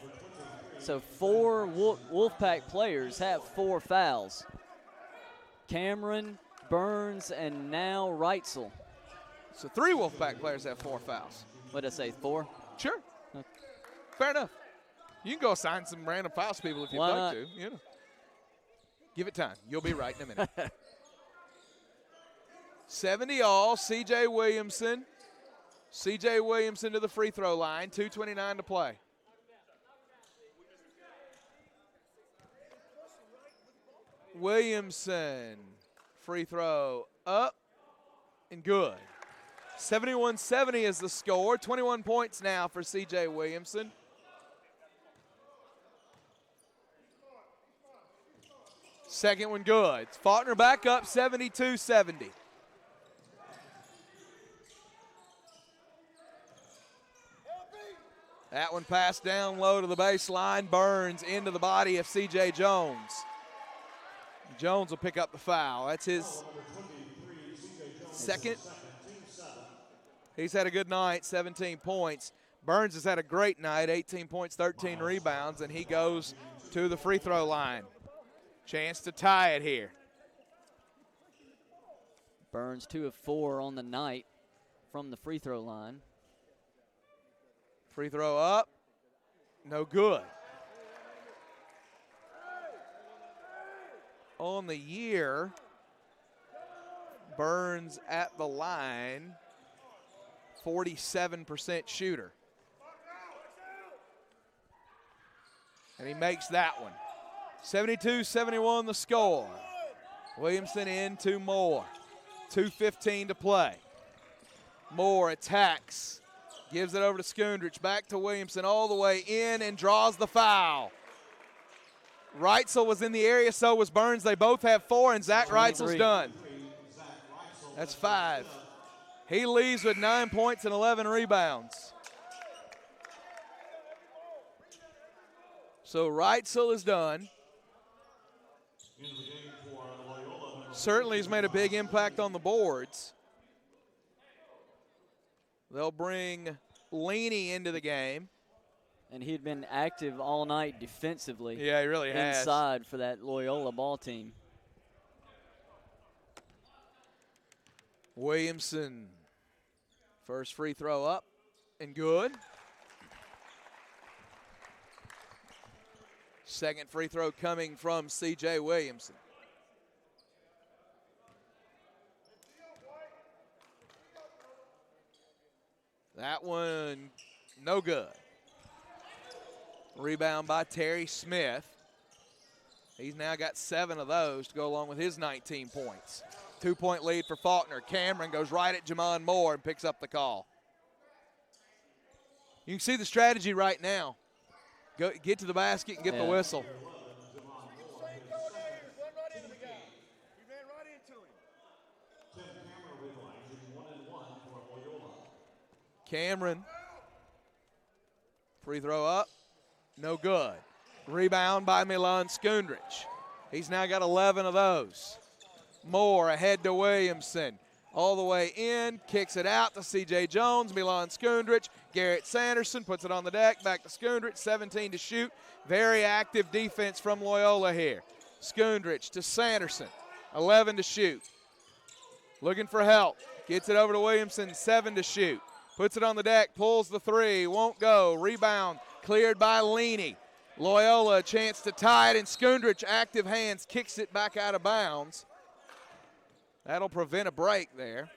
So 4 Wolfpack players have 4 fouls. Cameron, Burns, and now Reitzel. So 3 Wolfpack players have 4 fouls. What did I say, 4? Sure. Okay. Fair enough. You can go assign some random fouls people if you'd Why like not? to. You know. Give it time. You'll be right in a minute. 70 all. C.J. Williamson. C.J. Williamson to the free throw line. 2:29 to play. Williamson. Free throw up and good. 71-70 is the score. 21 points now for C.J. Williamson. Second one good. Faulkner back up 72-70. That one passed down low to the baseline. Burns into the body of C.J. Jones. Jones will pick up the foul. That's his second. He's had a good night, 17 points. Burns has had a great night, 18 points, 13 rebounds, and he goes to the free throw line. Chance to tie it here. Burns 2 of 4 on the night from the free throw line. Free throw up, no good. On the year, Burns at the line, 47% shooter. And he makes that one. 72-71 the score. Williamson into Moore. 2:15 to play. Moore attacks. Gives it over to Skundrich. Back to Williamson all the way in and draws the foul. Reitzel was in the area, so was Burns. They both have 4, and Zach Reitzel's done. That's 5. He leaves with 9 points and 11 rebounds. So Reitzel is done. certainly has made a big impact on the boards. They'll bring Leaney into the game. And he'd been active all night defensively. Yeah, he really has. Inside for that Loyola ball team. Williamson, first free throw up and good. Second free throw coming from C.J. Williamson. That one, no good. Rebound by Terry Smith. He's now got 7 of those to go along with his 19 points. 2-point lead for Faulkner. Cameron goes right at Jamon Moore and picks up the call. You can see the strategy right now. Go get to the basket and get the whistle. Cameron, free throw up, no good. Rebound by Milan Skundrich. He's now got 11 of those. Moore ahead to Williamson. All the way in, kicks it out to C.J. Jones, Milan Skundrich. Garrett Sanderson puts it on the deck, back to Skundrich, 17 to shoot. Very active defense from Loyola here. Skundrich to Sanderson, 11 to shoot. Looking for help, gets it over to Williamson, 7 to shoot. Puts it on the deck, pulls the three, won't go. Rebound cleared by Leaney. Loyola a chance to tie it, and Skundrich, active hands, kicks it back out of bounds. That'll prevent a break there.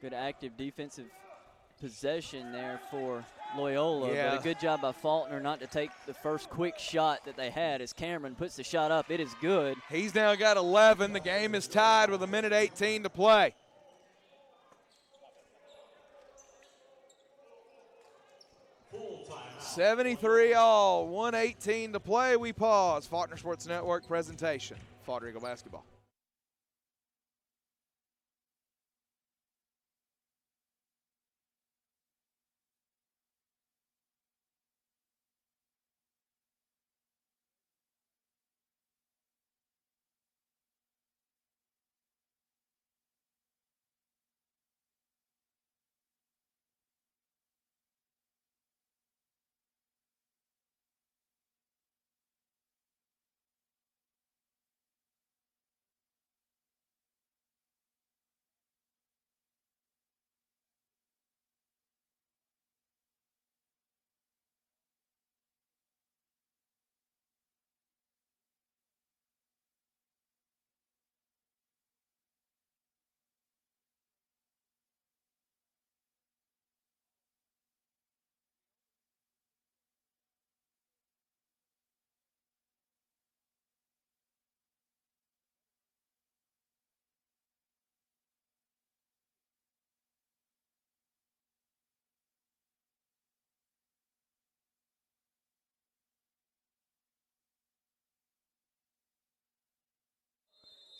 Good active defensive possession there for Loyola. Yeah. But a good job by Faulkner not to take the first quick shot that they had as Cameron puts the shot up. It is good. He's now got 11. The game is tied with 1:18 to play. Full timeout. 73 all, 1:18 to play. We pause. Faulkner Sports Network presentation. Faulkner Eagle basketball.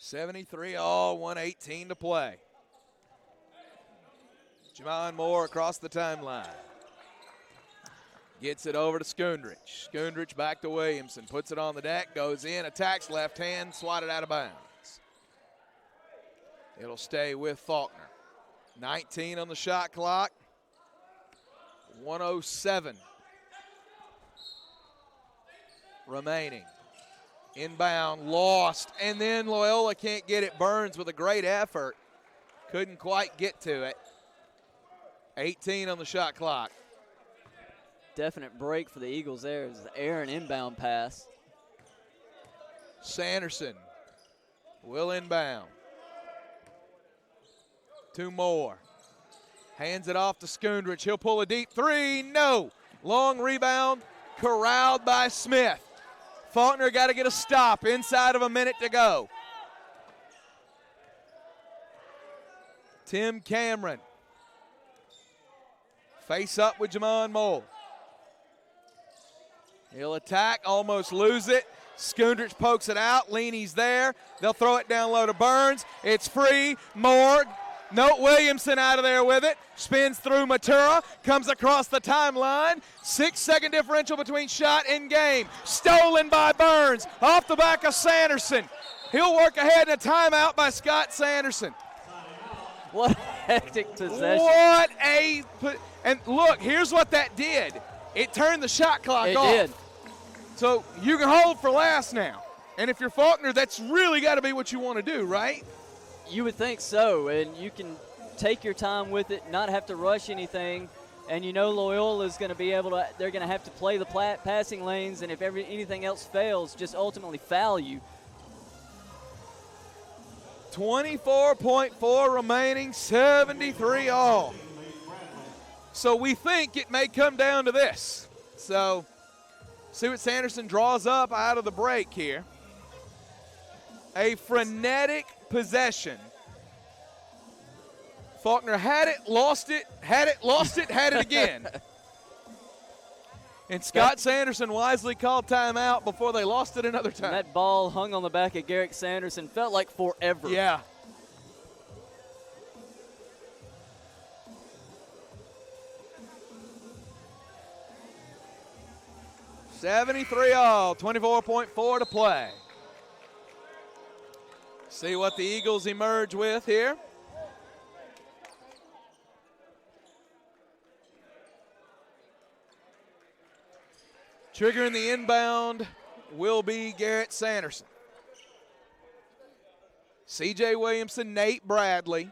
$73 all, 1:18 to play. Jamon Moore across the timeline. Gets it over to Skundrich. Skundrich back to Williamson. Puts it on the deck, goes in, attacks left hand, swatted out of bounds. It'll stay with Faulkner. 19 on the shot clock. 1:07 remaining. Inbound, lost, and then Loyola can't get it. Burns with a great effort. Couldn't quite get to it. 18 on the shot clock. Definite break for the Eagles there. It's the Aaron inbound pass. Sanderson will inbound. 2 more. Hands it off to Skundrich. He'll pull a deep three. No. Long rebound, corralled by Smith. Faulkner got to get a stop inside of a minute to go. Tim Cameron. Face up with Jamon Moore. He'll attack, almost lose it. Skundrich pokes it out. Leaney's there. They'll throw it down low to Burns. It's free. Moore Note Williamson out of there with it. Spins through Matura. Comes across the timeline. 6-second differential between shot and game. Stolen by Burns. Off the back of Sanderson. He'll work ahead in a timeout by Scott Sanderson. What a hectic possession. And look, here's what that did. It turned the shot clock off. It did. So you can hold for last now. And if you're Faulkner, that's really got to be what you want to do, right? You would think so, and you can take your time with it, not have to rush anything. And you know Loyola is going to be able to – they're going to have to play the passing lanes, and if anything else fails, just ultimately foul you. 24.4 remaining, 73 all. So we think it may come down to this. So see what Sanderson draws up out of the break here. A frenetic possession. Faulkner had it, lost it, had it, lost it, had it again. And Scott Sanderson wisely called timeout before they lost it another time. And that ball hung on the back of Garrick Sanderson. Felt like forever. Yeah. $73 all, 24.4 to play. See what the Eagles emerge with here. Triggering the inbound will be Garrett Sanderson. C.J. Williamson, Nate Bradley,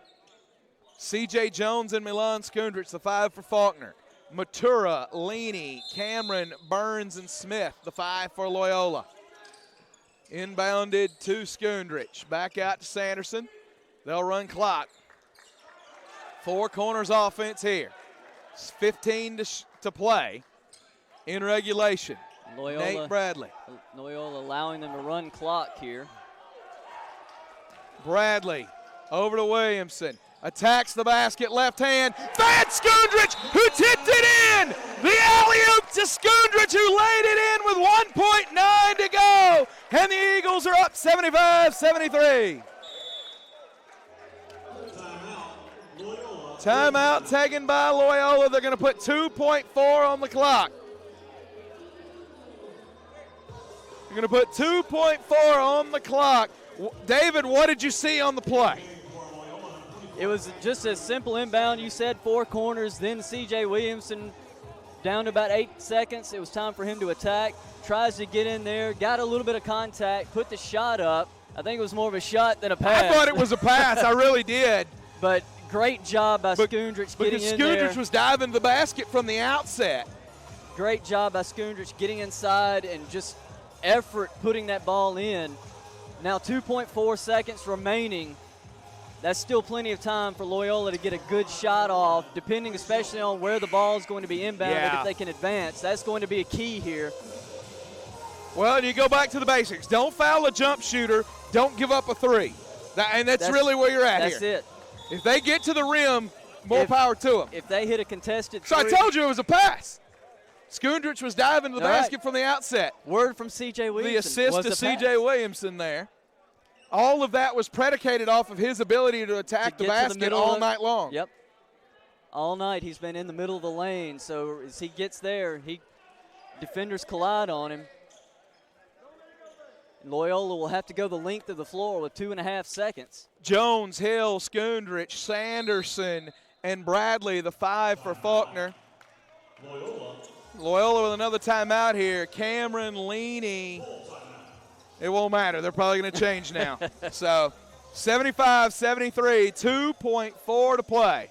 C.J. Jones, and Milan Skundrich, the 5 for Faulkner. Matura, Leaney, Cameron, Burns, and Smith, the 5 for Loyola. Inbounded to Skundrich. Back out to Sanderson. They'll run clock. 4 corners offense here. It's 15 to play in regulation. Loyola, Nate Bradley. Loyola allowing them to run clock here. Bradley over to Williamson. Attacks the basket, left hand. Van Skundrich, who tipped it in. The alley-oop to Skundrich, who laid it in with 1.9 to go. And the Eagles are up 75-73. Timeout taken by Loyola. They're going to put 2.4 on the clock. They're going to put 2.4 on the clock. David, what did you see on the play? It was just a simple inbound. You said 4 corners, then C.J. Williamson down to about 8 seconds. It was time for him to attack. Tries to get in there, got a little bit of contact, put the shot up. I think it was more of a shot than a pass. I thought it was a pass. I really did. But great job by Skundrich getting in there. Skundrich was diving the basket from the outset. Great job by Skundrich getting inside and just effort putting that ball in. Now 2.4 seconds remaining. That's still plenty of time for Loyola to get a good shot off, depending especially on where the ball is going to be inbounded. If they can advance. That's going to be a key here. Well, you go back to the basics. Don't foul a jump shooter. Don't give up a 3. That's really where you're at here. That's it. If they get to the rim, more power to them. If they hit a contested So three. I told you it was a pass. Skundrich was diving to the basket from the outset. Word from C.J. Williamson. The assist to C.J. Williamson there. All of that was predicated off of his ability to attack the basket all night long. Yep. All night he's been in the middle of the lane. So as he gets there, defenders collide on him. Loyola will have to go the length of the floor with 2.5 seconds. Jones, Hill, Skundrich, Sanderson, and Bradley, the 5 for Faulkner. Loyola with another timeout here. Cameron, Leaney. It won't matter. They're probably going to change now. So 75-73, 2.4 to play.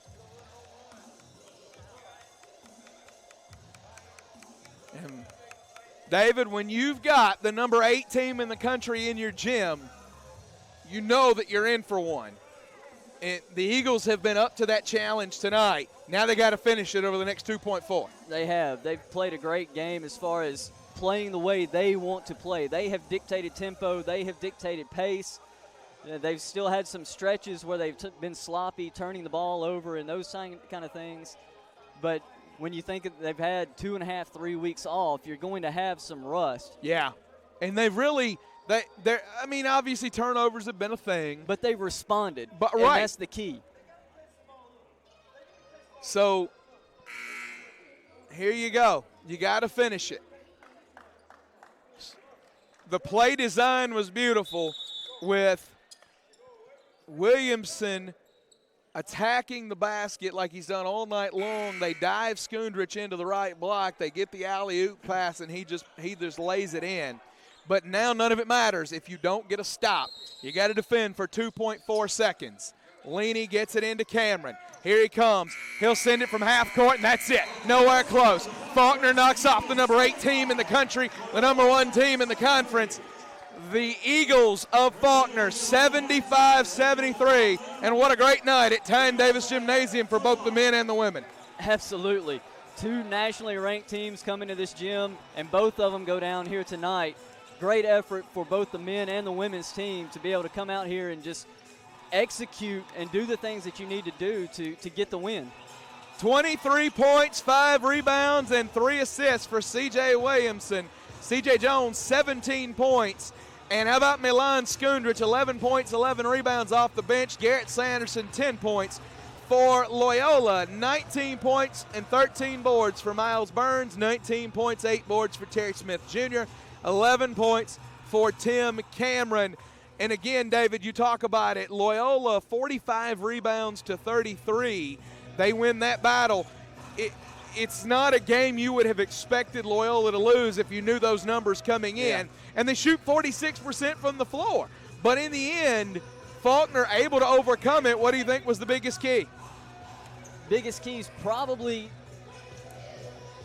And David, when you've got the number 8 team in the country in your gym, you know that you're in for one. And the Eagles have been up to that challenge tonight. Now they got to finish it over the next 2.4. They have. They've played a great game as far as playing the way they want to play. They have dictated tempo. They have dictated pace. They've still had some stretches where they've been sloppy, turning the ball over and those kind of things. But when you think they've had 2.5, 3 weeks off, you're going to have some rust. Yeah. And they've really – obviously turnovers have been a thing. But they've responded. But and that's the key. So here you go. You got to finish it. The play design was beautiful with Williamson attacking the basket like he's done all night long. They dive Skundrich into the right block. They get the alley-oop pass, and he just lays it in. But now none of it matters if you don't get a stop. You got to defend for 2.4 seconds. Leaney gets it into Cameron. Here he comes. He'll send it from half court, and that's it. Nowhere close. Faulkner knocks off the number 8 team in the country, the number 1 team in the conference. The Eagles of Faulkner, 75-73. And what a great night at Tyne Davis Gymnasium for both the men and the women. Absolutely. 2 nationally ranked teams come into this gym, and both of them go down here tonight. Great effort for both the men and the women's team to be able to come out here and just execute and do the things that you need to do to get the win. 23 points, 5 rebounds, and 3 assists for C.J. Williamson. C.J. Jones, 17 points. And how about Milan Skundrich, 11 points, 11 rebounds off the bench. Garrett Sanderson, 10 points. For Loyola, 19 points and 13 boards for Miles Burns, 19 points, 8 boards for Terry Smith Jr., 11 points for Tim Cameron. And again, David, you talk about it. Loyola, 45 rebounds to 33. They win that battle. It's not a game you would have expected Loyola to lose if you knew those numbers coming in. And they shoot 46% from the floor. But in the end, Faulkner able to overcome it. What do you think was the biggest key? Biggest keys probably,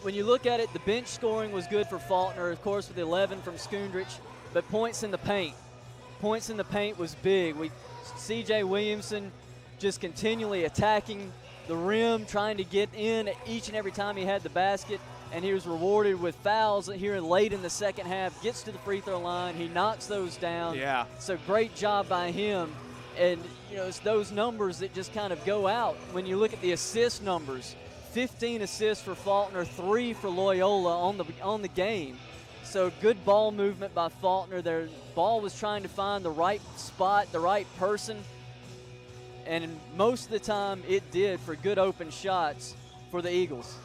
when you look at it, the bench scoring was good for Faulkner, of course, with 11 from Skundrich, but points in the paint. Points in the paint was big. C.J. Williamson just continually attacking the rim, trying to get in each and every time he had the basket, and he was rewarded with fouls here late in the second half, gets to the free throw line, he knocks those down. Yeah. So great job by him. And, you know, it's those numbers that just kind of go out. When you look at the assist numbers, 15 assists for Faulkner, 3 for Loyola on the game. So good ball movement by Faulkner. Their ball was trying to find the right spot, the right person, and most of the time it did for good open shots for the Eagles.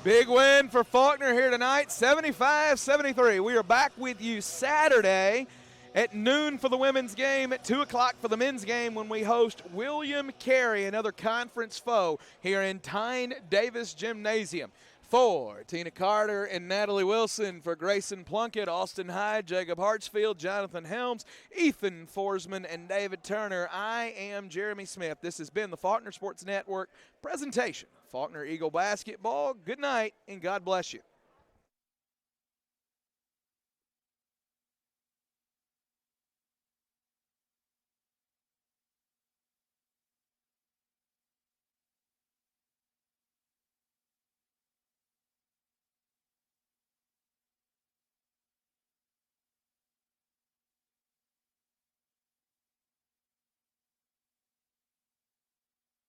Big win for Faulkner here tonight, 75-73. We are back with you Saturday at noon for the women's game, at 2 o'clock for the men's game when we host William Carey, another conference foe, here in Tyne Davis Gymnasium. For Tina Carter and Natalie Wilson, for Grayson Plunkett, Austin Hyde, Jacob Hartsfield, Jonathan Helms, Ethan Forsman, and David Turner, I am Jeremy Smith. This has been the Faulkner Sports Network presentation. Faulkner Eagle Basketball. Good night, and God bless you.